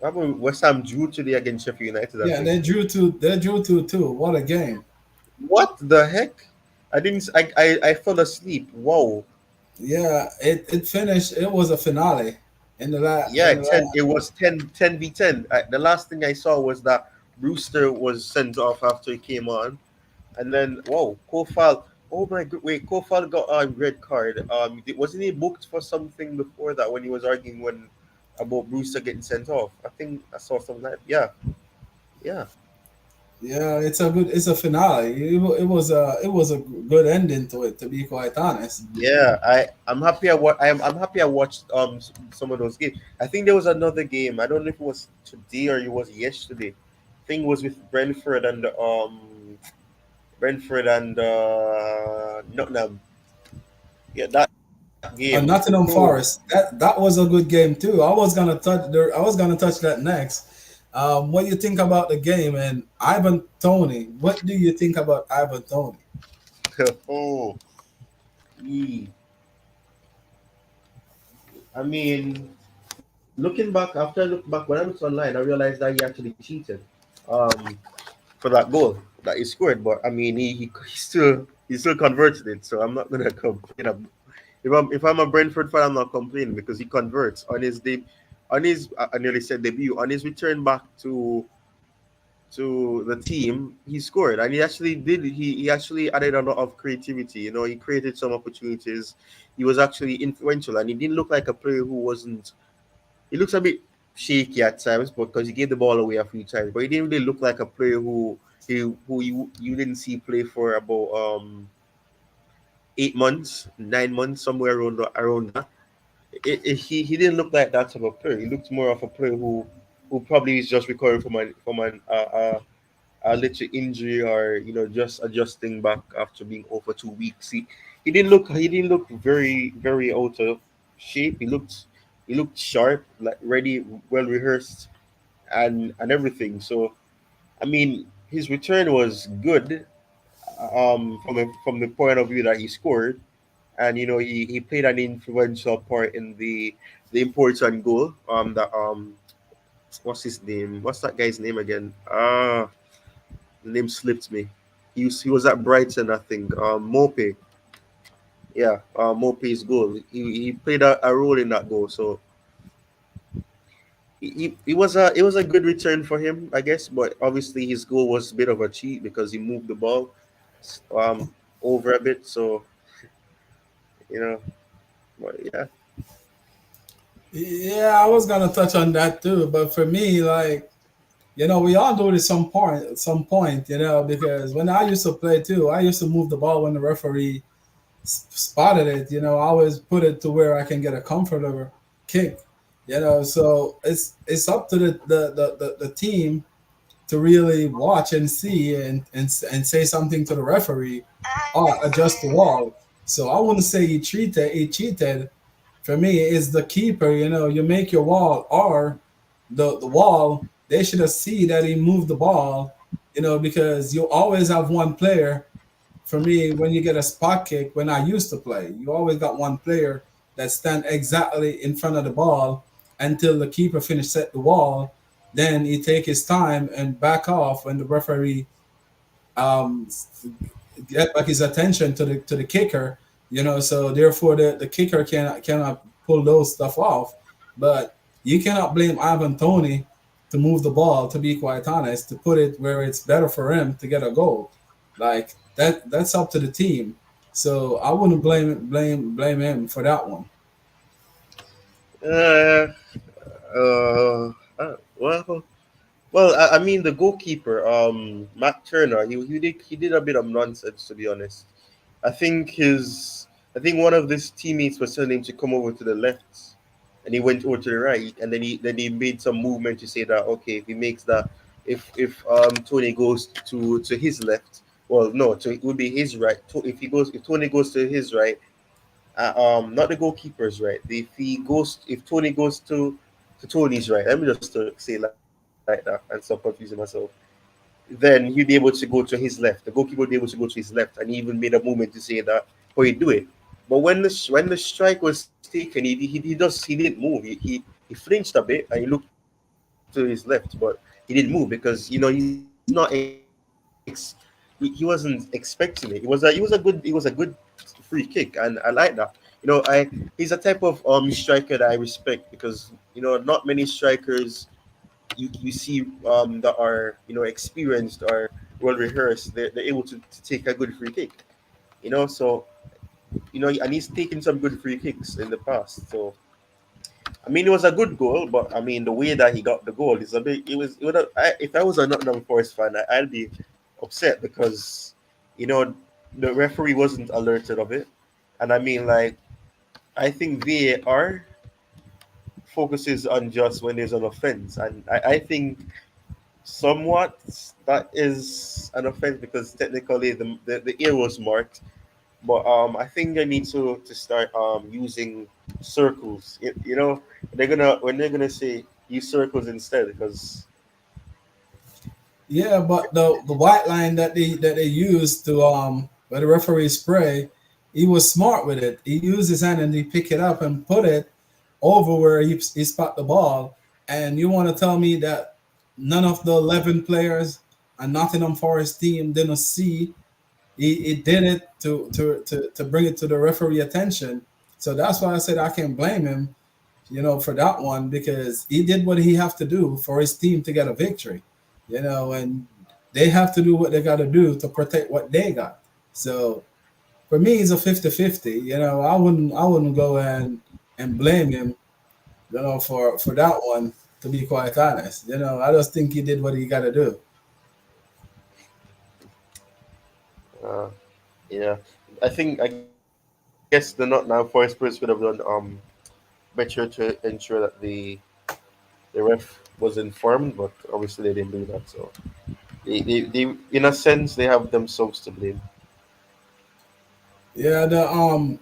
West Ham drew today against Sheffield United, I Yeah, think. they drew two too. What a game! What the heck? I didn't. I fell asleep. Wow. Yeah, it finished. It was a finale Yeah, in the 10. la It was 10 v 10. The last thing I saw was that Brewster was sent off after he came on, and then whoa, Kofal. Oh my god! Wait, Kofal got a red card. Wasn't he booked for something before that when he was arguing when about Brewster getting sent off? I think I saw something like yeah, yeah, Yeah, it's a finale. It was a good ending to it, to be quite honest. yeah. I'm happy I watched some of those games. I think there was another game. I don't know if it was today or it was yesterday. Thing was with Brentford and Nottingham. Yeah, that game. Oh, Nottingham Forest, that was a good game too. I was gonna touch that next. What do you think about the game and Ivan Tony? What do you think about Ivan Tony? oh, ee. I mean, looking back after I looked back when I looked online, I realized that he actually cheated um, for that goal that he scored. But I mean, he still converted it. So I'm not gonna complain. If I'm a Brentford fan, I'm not complaining because he converts on his on his I nearly said debut on his return back to the team. He scored, and he actually did. He actually added a lot of creativity. He created some opportunities. He was actually influential, and he didn't look like a player who wasn't. He looks a bit shaky at times, because he gave the ball away a few times. But he didn't really look like a player who you didn't see play for about 8 months, 9 months, somewhere around that. He didn't look like that type of player. He looked more of a player who probably is just recovering a little injury, or just adjusting back after being over 2 weeks. He didn't look very out of shape. He looked sharp, like ready, well rehearsed, and everything. So I mean, his return was good, from the point of view that he scored, and he played an influential part in the important goal. That what's his name? What's that guy's name again? The name slipped me. He was at Brighton, I think. Mope. Yeah, Mope's goal. He played a role in that goal. So it was a good return for him, I guess. But obviously his goal was a bit of a cheat because he moved the ball um over a bit. So you know, but yeah. Yeah, I was gonna touch on that too, but for me, like, we all do it at some point. At some point, because when I used to play too, I used to move the ball when the referee spotted it. I always put it to where I can get a comfortable kick. So it's up to the team to really watch and see and say something to the referee or adjust the wall. So I wouldn't say he cheated. He cheated. For me, it's the keeper. You make your wall or the wall. They should have see that he moved the ball. Because you always have one player. For me, when you get a spot kick, when I used to play, you always got one player that stand exactly in front of the ball until the keeper finish set the wall. Then he take his time and back off when the referee um, get back his attention to the kicker. So therefore the kicker cannot pull those stuff off. But you cannot blame Ivan Tony to move the ball. To be quite honest, to put it where it's better for him to get a goal, like that's up to the team. So I wouldn't blame him for that one. Uh, well, I mean the goalkeeper, Matt Turner, he did a bit of nonsense, to be honest. I think his I think one of his teammates was telling him to come over to the left, and he went over to the right, and then he made some movement to say that okay, if he makes that, if Tony goes to his left, well no, it would be his right. If Tony goes to his right, not the goalkeeper's right. If Tony goes to Tony's right, let me just say it like that and stop confusing myself. Then he'd be able to go to his left. The goalkeeper would be able to go to his left, and he even made a movement to say that, "Oh, he do it." But when the strike was taken, he didn't move. He flinched a bit and he looked to his left, but he didn't move because he wasn't expecting it. It was a good free kick, and I like that. He's a type of striker that I respect because not many strikers you see that are experienced or well rehearsed. They're able to take a good free kick. So and he's taken some good free kicks in the past. So I mean, it was a good goal, but I mean, the way that he got the goal is a bit. It would. If I was a Nottingham Forest fan, I'd be upset because you know the referee wasn't alerted of it, and I mean, like, I think VAR focuses on just when there's an offense, and I think somewhat that is an offense because technically the ear was marked. But I think they need to start using circles. They're gonna say use circles instead because Yeah, but the white line that they used to where the referee spray, he was smart with it. He used his hand and he pick it up and put it over where he spot the ball. And you want to tell me that none of the 11 players and Nottingham Forest team didn't see he did it to bring it to the referee attention. So that's why I said I can't blame him, for that one because he did what he have to do for his team to get a victory, and they have to do what they got to do to protect what they got. So for me, it's a 50-50. I wouldn't go and blame him, for that one. To be quite honest, I just think he did what he got to do. uh, yeah, I guess the Nottingham Forest Spurs could have done better to ensure that the ref was informed, but obviously they didn't do that. So they in a sense they have themselves to blame. Yeah, the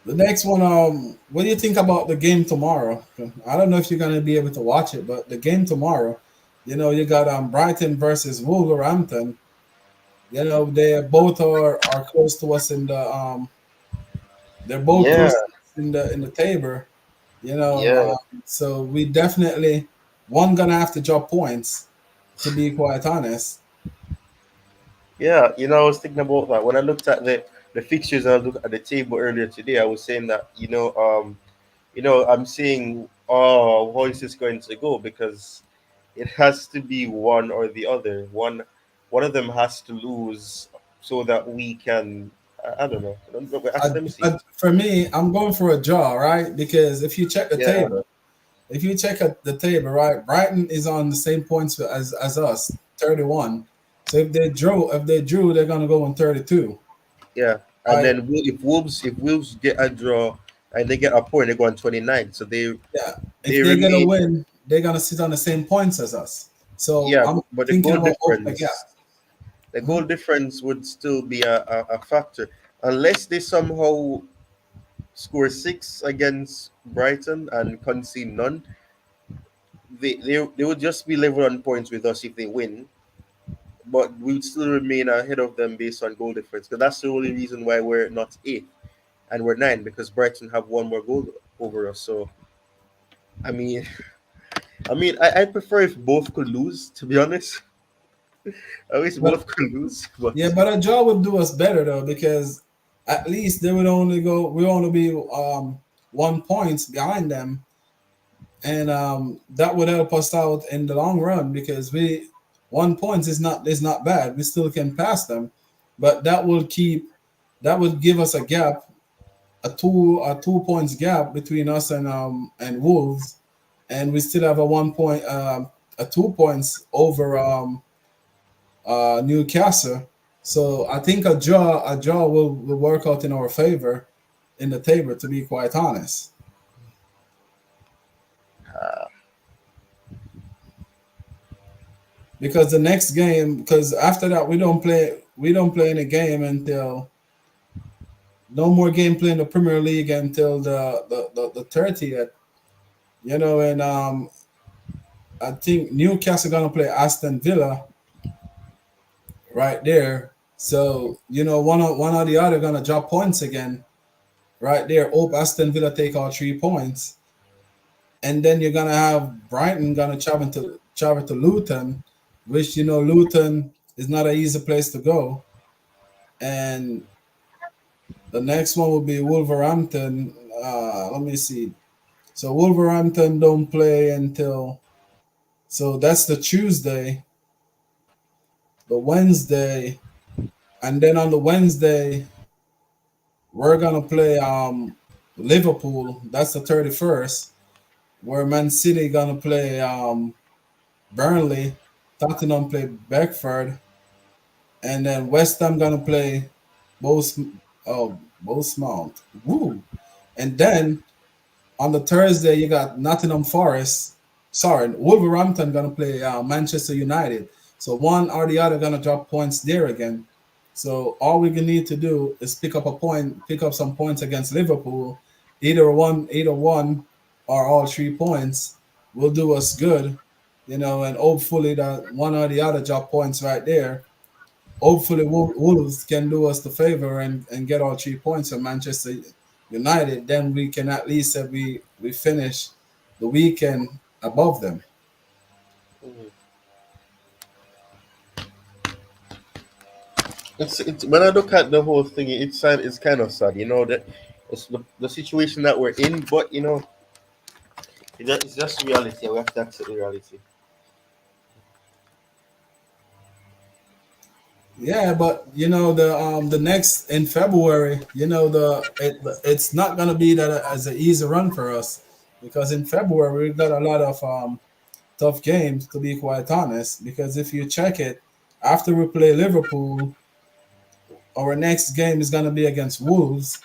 next one, what do you think about the game tomorrow? I don't know if you're gonna be able to watch it, but the game tomorrow, you got Brighton versus Wolverhampton. They both are close to us in the They're both Yeah, close in the table, you know. yeah, So we definitely one gonna have to drop points, to be quite honest. yeah. I was thinking about that when I looked at the fixtures and I looked at the table earlier today. I was saying that I'm seeing, oh, how is this going to go, because it has to be one or the other. One of them has to lose so that we can. I don't know. I don't know. Let me see. For me, I'm going for a draw, right? Because if you check the Yeah, table, if you check at the table, right, Brighton is on the same points as us, 31. So if they drew, they're gonna go on 32, yeah. And right? then if Wolves get a draw and they get a point, they go on 29. So Yeah. If they they get a remain. win, they're gonna sit on the same points as us. So Yeah, I'm but the thinking goal about open the gap. difference, the Mhm. goal difference would still be a factor unless they somehow score six against Brighton and concede none. They would just be level on points with us if they win, but we would still remain ahead of them based on goal difference. Because that's the only reason why we're not eighth and we're nine, because Brighton have one more goal over us. So I mean, I prefer if both could lose. To be honest, I wish But both could lose. But yeah, but a draw would do us better though, because at least they would only go we only be 1 point behind them, and that would help us out in the long run because we 1 point is not bad. We still can pass them, but that would give us a gap, a 2 points gap between us and Wolves, and we still have a 1 point a 2 points over Newcastle. So I think a draw will work out in our favor in the table. To be quite honest, because the next game, because after that we don't play any game until no more game play in the Premier League until the 30th. You know, and I think Newcastle gonna play Aston Villa right there. So you know, one or the other gonna drop points again right there. Hope Aston Villa take all 3 points, and then you're gonna have Brighton gonna travel to Luton, which you know Luton is not an easy place to go. And the next one will be Wolverhampton. Let me see. So Wolverhampton don't play until, so that's the Tuesday, the Wednesday, and then on the Wednesday we're gonna play Liverpool. That's the 31st. Where Man City gonna play Burnley, Tottenham play Beckford, and then West Ham gonna play Bos Bournemouth. Woo! And then on the Thursday you got Nottingham Forest. Sorry, Wolverhampton gonna play Manchester United. So one or the other gonna drop points there again. So all we need to do is pick up some points against Liverpool, either one, or all 3 points will do us good, you know, and hopefully that one or the other drop points right there. Hopefully Wolves can do us the favor and get all 3 points from Manchester United. Then we can at least say we finish the weekend above them. it's when I look at the whole thing, it's sad. It's kind of sad, that it's the situation that we're in. But it's just reality. We have to accept the reality. Yeah, but you know the next in February, you know it's not gonna be that as an easy run for us because in February we've got a lot of tough games, to be quite honest. Because if you check it, after we play Liverpool, our next game is gonna be against Wolves,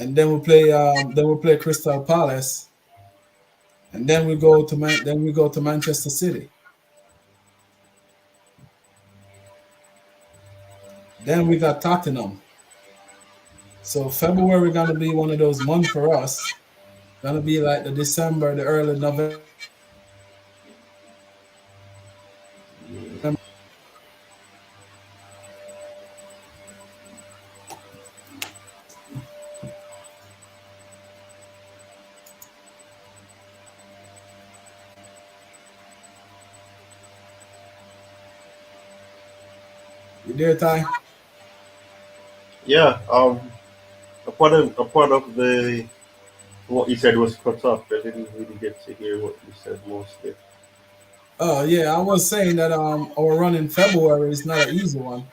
and then we play Crystal Palace, and then we go to Manchester City. Then we got Tottenham. So February gonna be one of those months for us. Gonna be like the December, the early November. You there, Ty? Yeah. A part of the what you said was cut off. I didn't really get to hear what you said mostly. Oh yeah, I was saying that our run in February is not an easy one.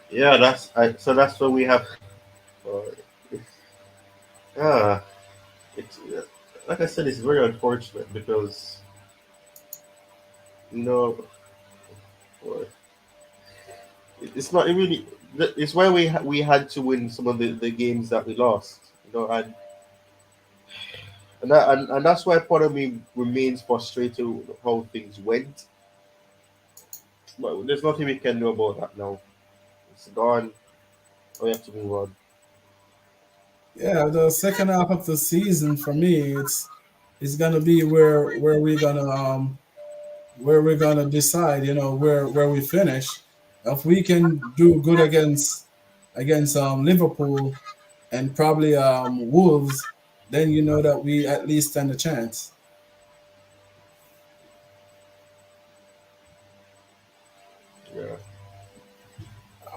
Yeah, so that's what we have. Uh, it's, yeah, it's like I said, it's very unfortunate because you know uh, it's not really. It's why we had to win some of the games that we lost. And that's why part of me remains frustrated with how things went. But there's nothing we can do about that now. It's gone. We have to move on. Yeah, the second half of the season for me, it's gonna be where we're gonna decide, where we finish. If we can do good against Liverpool and probably Wolves, then you know that we at least stand a chance. Yeah.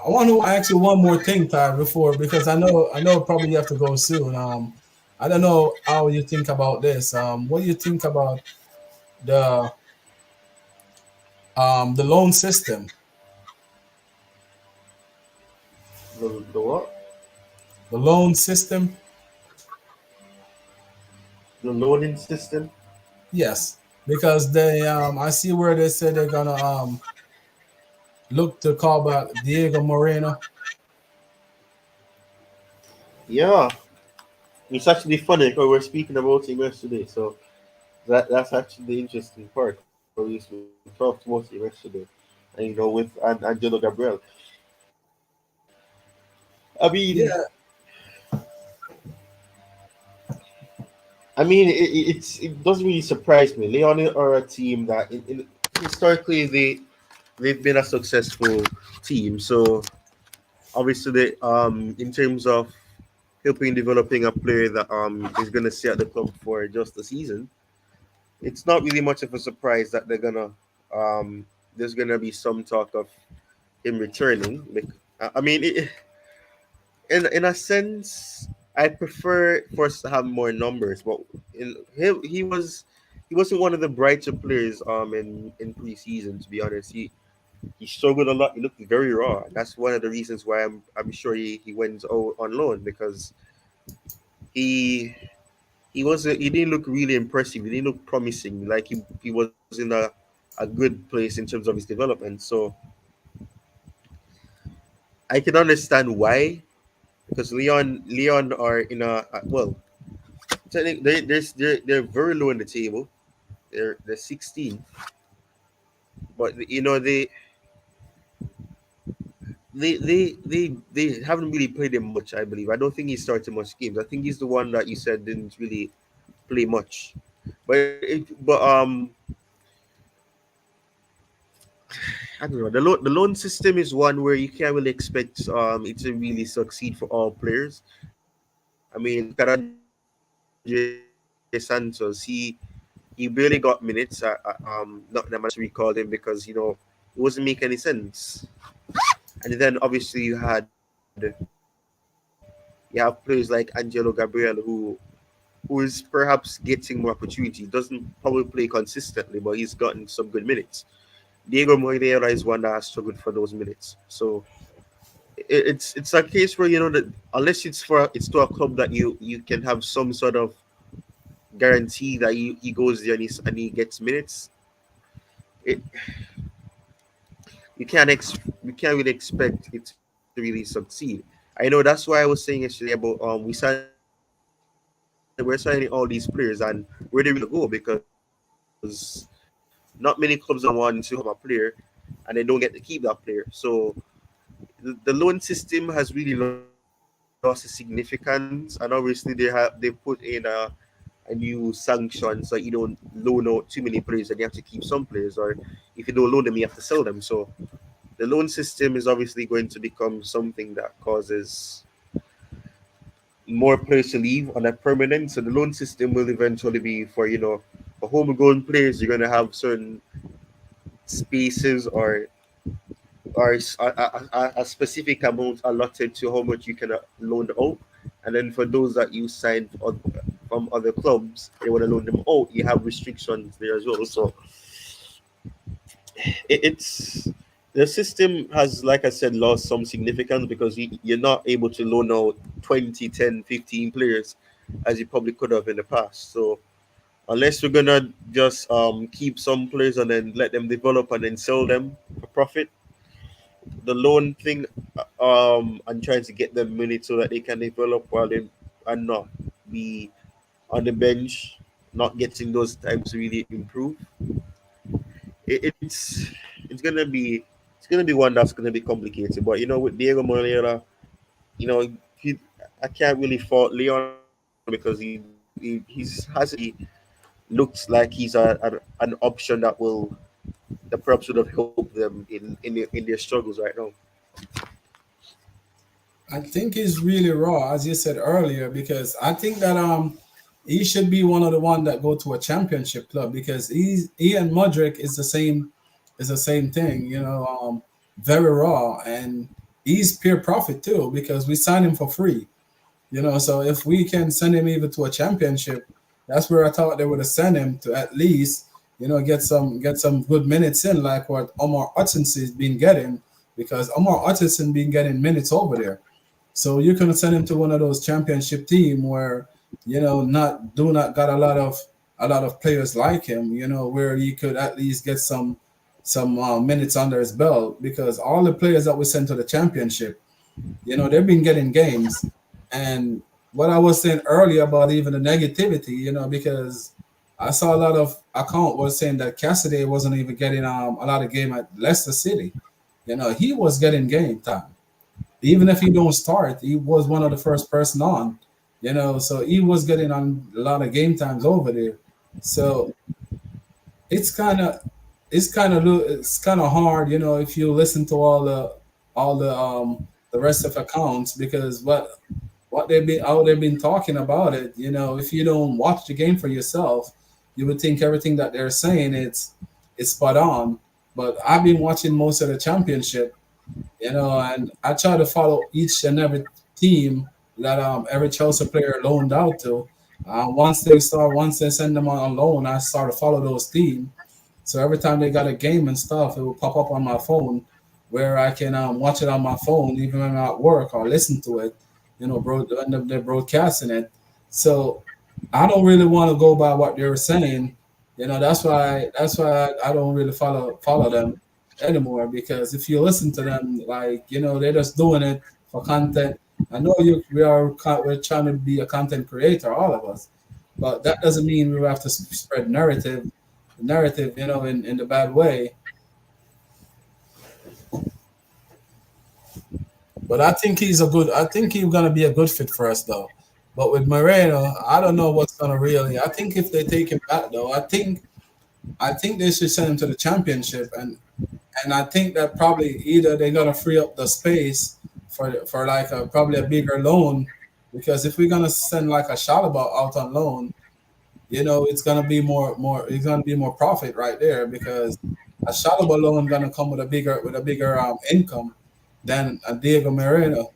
I want to ask you one more thing, Ty, before because I know probably you have to go soon. I don't know how you think about this. What do you think about the the loan system? The what? The loan system, The loading system. yes, because they I see where they said they're gonna look to call back Diego Moreno. Yeah. It's actually funny because we were speaking about him yesterday. So that's actually the interesting part. We talked about him yesterday. And with Angelo Gabriel. I mean, Yeah, it doesn't really surprise me. Leon are a team that historically they've been a successful team. So obviously they in terms of helping developing a player that is gonna stay at the club for just the season, it's not really much of a surprise that they're gonna there's gonna be some talk of him returning. I mean, in a sense, I prefer for us to have more numbers, but he wasn't one of the brighter players in preseason. To be honest, he struggled a lot. He looked very raw. That's one of the reasons why I'm sure he went on loan because he he didn't look really impressive. He didn't look promising. Like he was in a good place in terms of his development. So I can understand why because Leon are in a well. They're very low in the table. They're 16, but they haven't really played him much. I believe. I don't think he started much games. I think he's the one that you said didn't really play much. But I don't know. The loan system is one where you can't really expect it to really succeed for all players. I mean, look at Andre Santos. He barely got minutes. Not in the matches we called him because it wasn't make any sense. And then obviously you have players like Angelo Gabriel who is perhaps getting more opportunity. Doesn't probably play consistently, but he's gotten some good minutes. Diego Moreira is one that has struggled for those minutes. So it's a case where that unless it's to a club that you can have some sort of guarantee that he goes there and he gets minutes, it you can't really expect it to really succeed. I know that's why I was saying yesterday about we're signing all these players and where they really gonna go because not many clubs are gonna want to have a player and they don't get to keep that player. So the loan system has really lost its significance, and obviously they put in a new sanction so you don't loan out too many players and you have to keep some players, or if you don't loan them you have to sell them. So the loan system is obviously going to become something that causes more players to leave on a permanent. So the loan system will eventually be for homegrown players. You're gonna have certain spaces or or a specific amount allotted to how much you can loan out. And then for those that you signed from other clubs, they want to loan them out. You have restrictions there as well. So it's the system has, like I said, lost some significance because you're not able to loan out 20, 10, 15 players as you probably could have in the past. So unless we're gonna just keep some players and then let them develop and then sell them for profit, the loan thing, and trying to get them minutes so that they can develop while they and not be on the bench, not getting those times to really improve. It's it's gonna be one that's gonna be complicated. But with Diego Moreira, you know, he, I can't really fault Leon because he's hasn't looks like he's an option that will that perhaps would have helped them in their struggles right now. I think he's really raw, as you said earlier, because I think that he should be one of the one that go to a championship club because he and Modric is the same thing, very raw, and he's pure profit too because we signed him for free. So if we can send him even to a championship, that's where I thought they would have sent him to at least, get some good minutes in, like what Omar Hudson's been getting, because Omar Hudson been getting minutes over there. So you can send him to one of those championship team where, not do not got a lot of players like him, where he could at least get some minutes under his belt, because all the players that we sent to the championship, they've been getting games. And what I was saying earlier about even the negativity, because I saw a lot of account was saying that Cassidy wasn't even getting a lot of game at Leicester City. He was getting game time. Even if he don't start, he was one of the first person on. So he was getting on a lot of game times over there. So it's kind of it's kind of hard, if you listen to all the rest of accounts, because how they've been talking about it. If you don't watch the game for yourself, you would think everything that they're saying it's spot on. But I've been watching most of the championship, and I try to follow each and every team that every Chelsea player loaned out to. Once they send them on loan, I start to follow those teams. So every time they got a game and stuff, it will pop up on my phone, where I can watch it on my phone, even when I'm at work, or listen to it. When they're broadcasting it. So I don't really want to go by what they're saying. That's why I don't really follow them anymore, because if you listen to them, like, they're just doing it for content. I know we're trying to be a content creator, all of us, but that doesn't mean we have to spread narrative, in the bad way. But I think he's gonna be a good fit for us though. But with Moreno, I don't know what's gonna really. I think if they take him back though, I think they should send him to the championship, and I think that probably either they're gonna free up the space for like probably a bigger loan, because if we're gonna send like a Shalaba out on loan, it's gonna be more profit right there, because a Shalaba loan gonna come with a bigger income than a Diego Moreno.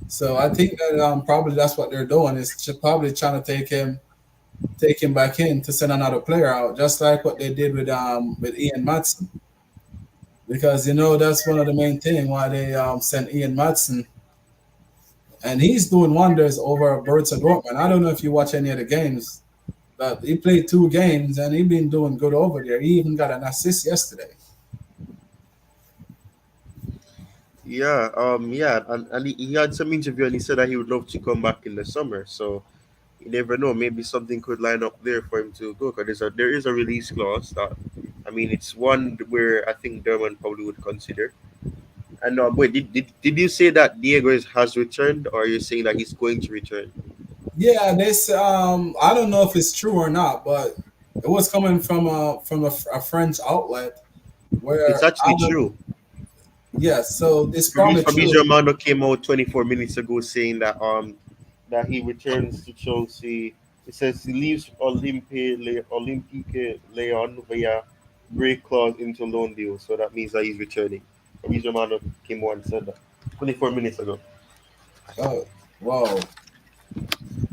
So I think that probably that's what they're doing, is probably trying to take him back in to send another player out, just like what they did with Ian Matson, because that's one of the main thing why they sent Ian Matson, and he's doing wonders over Borussia Dortmund. I don't know if you watch any of the games, but he played 2 games and he been doing good over there. He even got an assist yesterday. Yeah, and he had some interview and he said that he would love to come back in the summer. So you never know, maybe something could line up there for him to go. Because there is a release clause that, I mean, it's one where I think Derman probably would consider. And wait, did you say that Diego has returned, or are you saying that he's going to return? Yeah, this I don't know if it's true or not, but it was coming from a French outlet It's where actually I don't. true. Yes, so it's probably true. Fabrizio Romano came out 24 minutes ago saying that he returns to Chelsea. It says he leaves Olympique Leon via break clause into loan deal, so that means that he's returning. Fabrizio Romano came on and said that 24 minutes ago. Oh, whoa.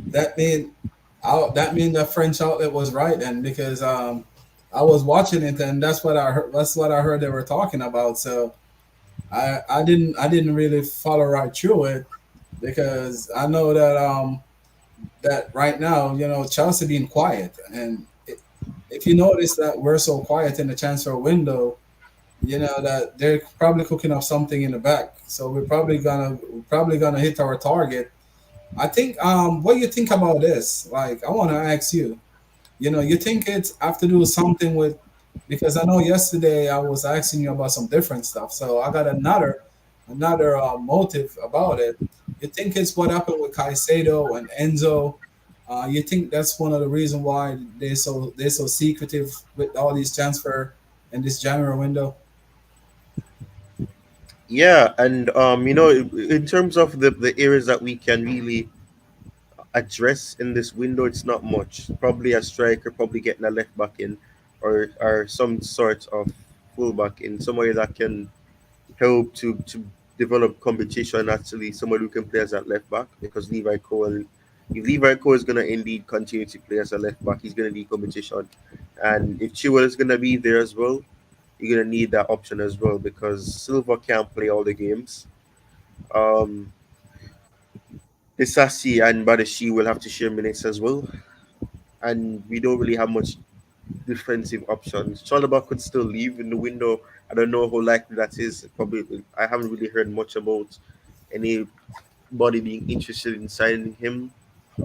That mean, that mean the French outlet was right then because I was watching it and that's what I heard. That's what I heard they were talking about. So I didn't really follow right through it because I know that that right now Chelsea being quiet and if you notice that we're so quiet in the transfer window, that they're probably cooking up something in the back. So we're probably gonna hit our target. I think. What do you think about this? Like, I want to ask you. You think it's have to do something with because I know yesterday I was asking you about some different stuff. So I got another motive about it. You think it's what happened with Caicedo and Enzo? You think that's one of the reasons why they're so secretive with all these transfer in this January window? Yeah, and in terms of the areas that we can really address in this window, it's not much. Probably a striker, probably getting a left back in, or some sort of fullback in, somebody that can help to develop competition. Actually, somebody who can play as that left back because Levi Cole. If Levi Cole is gonna indeed continue to play as a left back, he's gonna need competition, and if Chilwell is gonna be there as well, you're gonna need that option as well because Silva can't play all the games. Um, Disasi and Badashi will have to share minutes as well, and we don't really have much defensive options. Chalobah could still leave in the window. I don't know how likely that is. Probably, I haven't really heard much about anybody being interested in signing him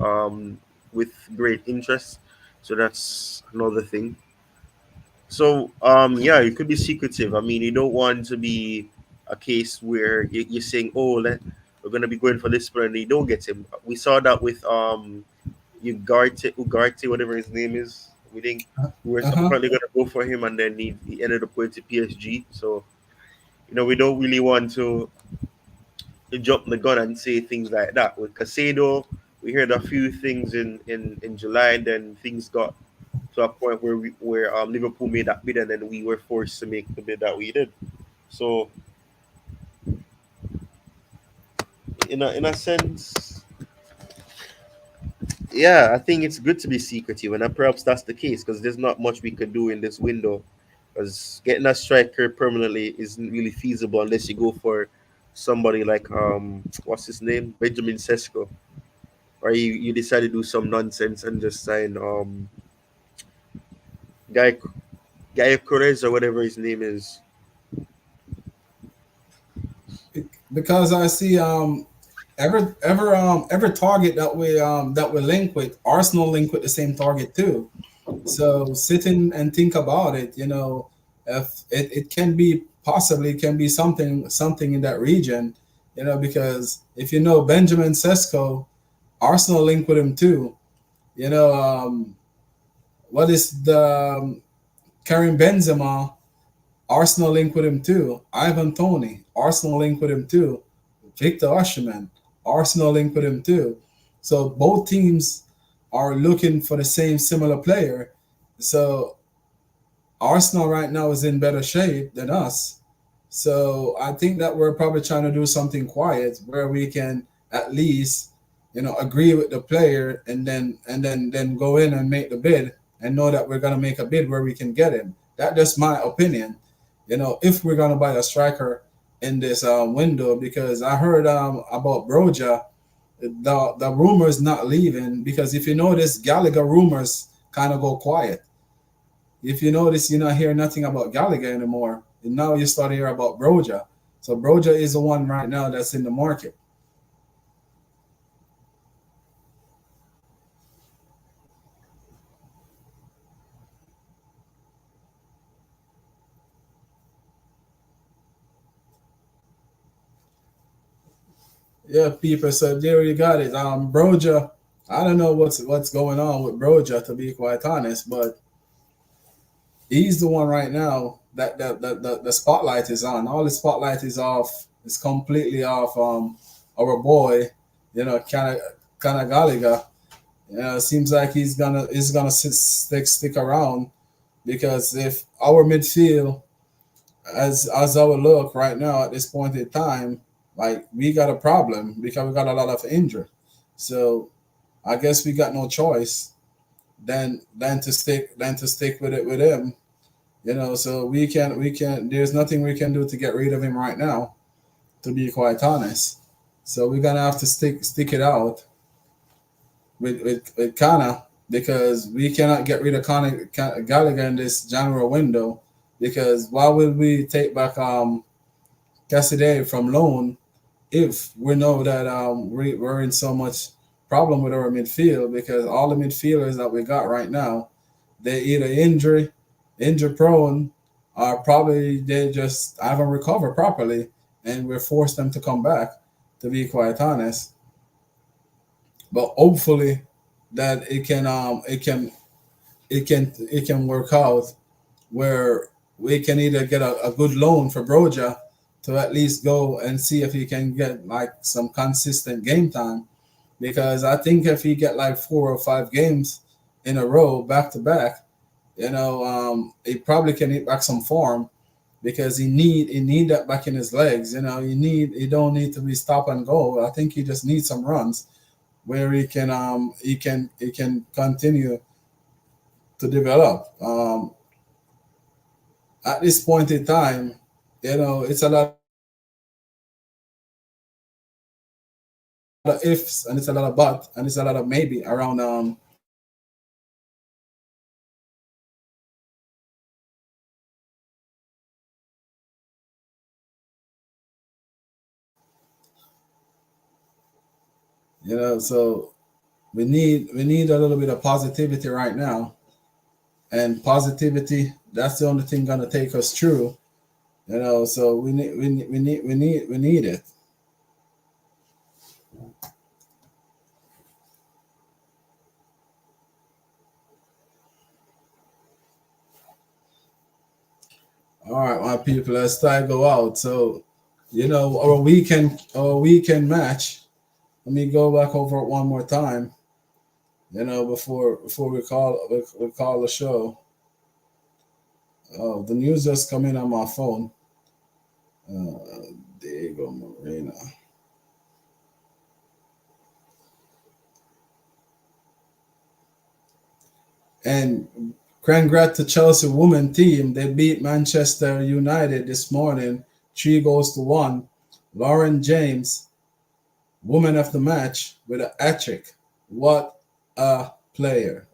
um, with great interest. So that's another thing. So yeah, it could be secretive. I mean, you don't want to be a case where you're saying, "Oh, we're gonna be going for this player," and you don't get him. We saw that with Ugarte, whatever his name is. We think we were Uh huh. apparently gonna go for him, and then he ended up going to PSG. So we don't really want to jump the gun and say things like that. With Casado, we heard a few things in July, and then things got to a point where Liverpool made that bid, and then we were forced to make the bid that we did. So in a sense, yeah, I think it's good to be secretive, and perhaps that's the case because there's not much we could do in this window. Because getting a striker permanently isn't really feasible unless you go for somebody like what's his name, Benjamin Sesko, or you decide to do some nonsense and just sign guy Guy Correz or whatever his name is. Because I see every target that we link with Arsenal link with the same target too. So sitting and think about it, if it can be possibly can be something in that region, because if you know Benjamin Sesko, Arsenal link with him too. You know, what is the Karim Benzema? Arsenal link with him too. Ivan Tony, Arsenal link with him too. Victor Osimhen, Arsenal link with him too. So both teams are looking for the same similar player. So Arsenal right now is in better shape than us. So I think that we're probably trying to do something quiet where we can at least, agree with the player and then go in and make the bid and know that we're gonna make a bid where we can get him. That's just my opinion. If we're gonna buy a striker in this window, because I heard about Broja, the rumors not leaving because if you notice, Gallagher rumors kind of go quiet. If you notice, you're not hearing nothing about Gallagher anymore. And now you start to hear about Broja. So Broja is the one right now that's in the market. Yeah, people. So there you got it. Broja. I don't know what's going on with Broja to be quite honest, but he's the one right now that the spotlight is on. All the spotlight is off. It's completely off. Our boy, kind of Gallagher. Seems like he's gonna stick around because if our midfield as our look right now at this point in time, like we got a problem because we got a lot of injury. So I guess we got no choice than to stick with it with him. So we can. There's nothing we can do to get rid of him right now, to be quite honest. So we're gonna have to stick it out with Kana, because we cannot get rid of Gallagher in this January window. Because why would we take back Cassidy from loan if we know that we're in so much problem with our midfield? Because all the midfielders that we got right now, they either injury prone, or probably they just haven't recovered properly, and we're forced them to come back. To be quite honest, but hopefully that it can work out where we can either get a good loan for Broja to at least go and see if he can get like some consistent game time. Because I think if he get like 4 or 5 games in a row back to back, he probably can hit back some form, because he need that back in his legs. He don't need to be stop and go. I think he just needs some runs where he can continue to develop. At this point in time, it's a lot of ifs and it's a lot of but and it's a lot of maybe around so we need a little bit of positivity right now, and positivity, that's the only thing gonna take us through. So we need it. All right, my people, let's start go out. So our weekend match. Let me go back over it one more time. Before we call the show. Oh, the news just come in on my phone. Diego Moreno. And congrats to Chelsea women team. They beat Manchester United this morning, 3 goals to 1. Lauren James, woman of the match, with a hat trick. What a player!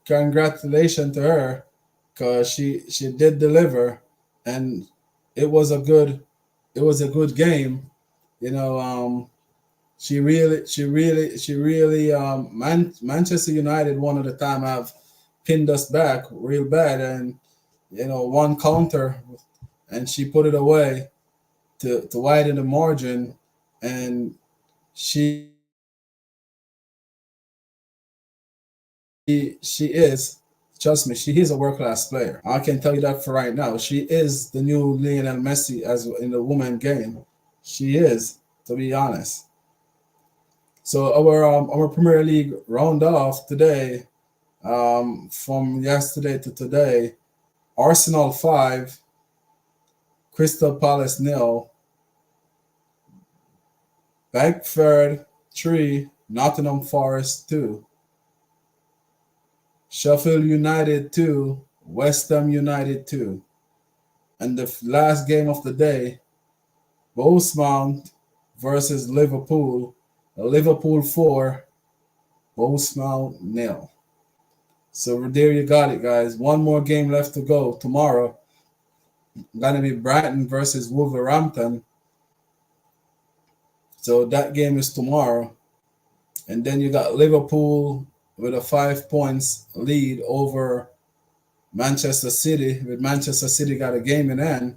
Congratulations to her, because she did deliver, and it was a good game. You know, she really Manchester United one of the time have pinned us back real bad, and one counter, and she put it away to widen the margin, and she is, trust me, she is a world class player. I can tell you that for right now. She is the new Lionel Messi as in the woman game. She is, to be honest. So our Premier League round off today, from yesterday to today. Arsenal 5, Crystal Palace nil, Beckford 3, Nottingham Forest 2, Sheffield United 2, West Ham United 2, and the last game of the day, Bournemouth versus Liverpool. Liverpool 4, Bournemouth nil. So there you got it, guys. One more game left to go. Tomorrow, gonna be Brighton versus Wolverhampton. So that game is tomorrow. And then you got Liverpool with a 5 points lead over Manchester City. With Manchester City got a game in hand.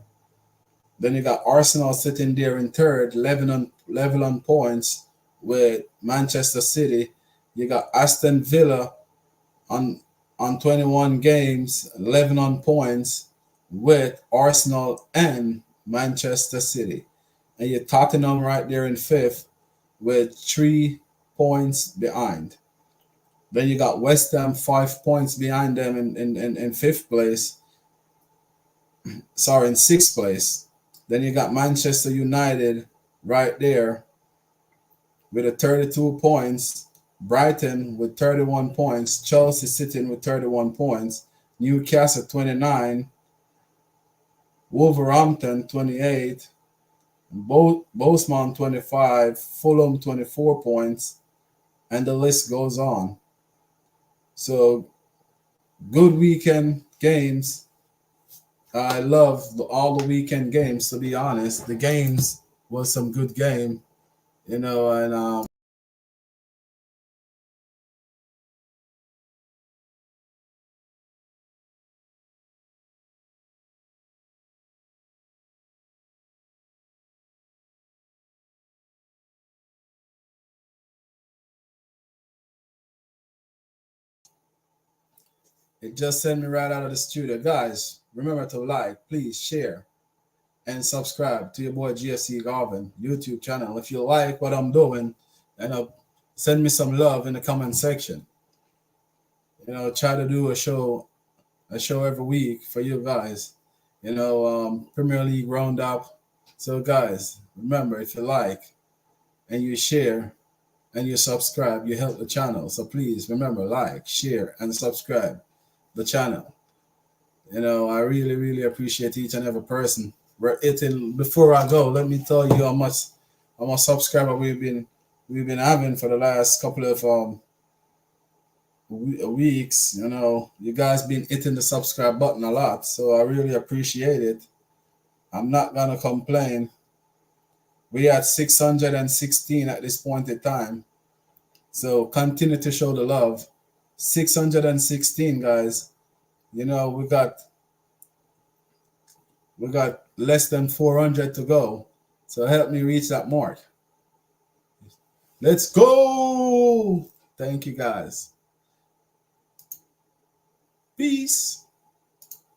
Then you got Arsenal sitting there in third, level on points with Manchester City. You got Aston Villa on 21 games, 11 on points with Arsenal and Manchester City. And you Tottenham right there in fifth with 3 points behind. Then you got West Ham 5 points behind them in fifth place. sorry, in sixth place. Then you got Manchester United right there with a 32 points. Brighton with 31 points. Chelsea sitting with 31 points. Newcastle 29. Wolverhampton 28. Bournemouth 25. Fulham 24 points. And the list goes on. So good weekend games. I love all the weekend games. To be honest, the games was some good game, and it just sent me right out of the studio. Guys, remember to like, please share, and subscribe to your boy GFC Garvin YouTube channel. If you like what I'm doing, send me some love in the comment section. Try to do a show every week for you guys. Premier League roundup. So guys, remember, if you like and you share and you subscribe, you help the channel. So please remember, like, share, and subscribe the channel. I really, really appreciate each and every person. We're hitting. Before I go, let me tell you how much subscriber we've been having for the last couple of weeks. You guys been hitting the subscribe button a lot, so I really appreciate it. I'm not gonna complain. We at 616 at this point in time, so continue to show the love. 616 guys. We got less than 400 to go. So help me reach that mark. Let's go. Thank you guys. Peace.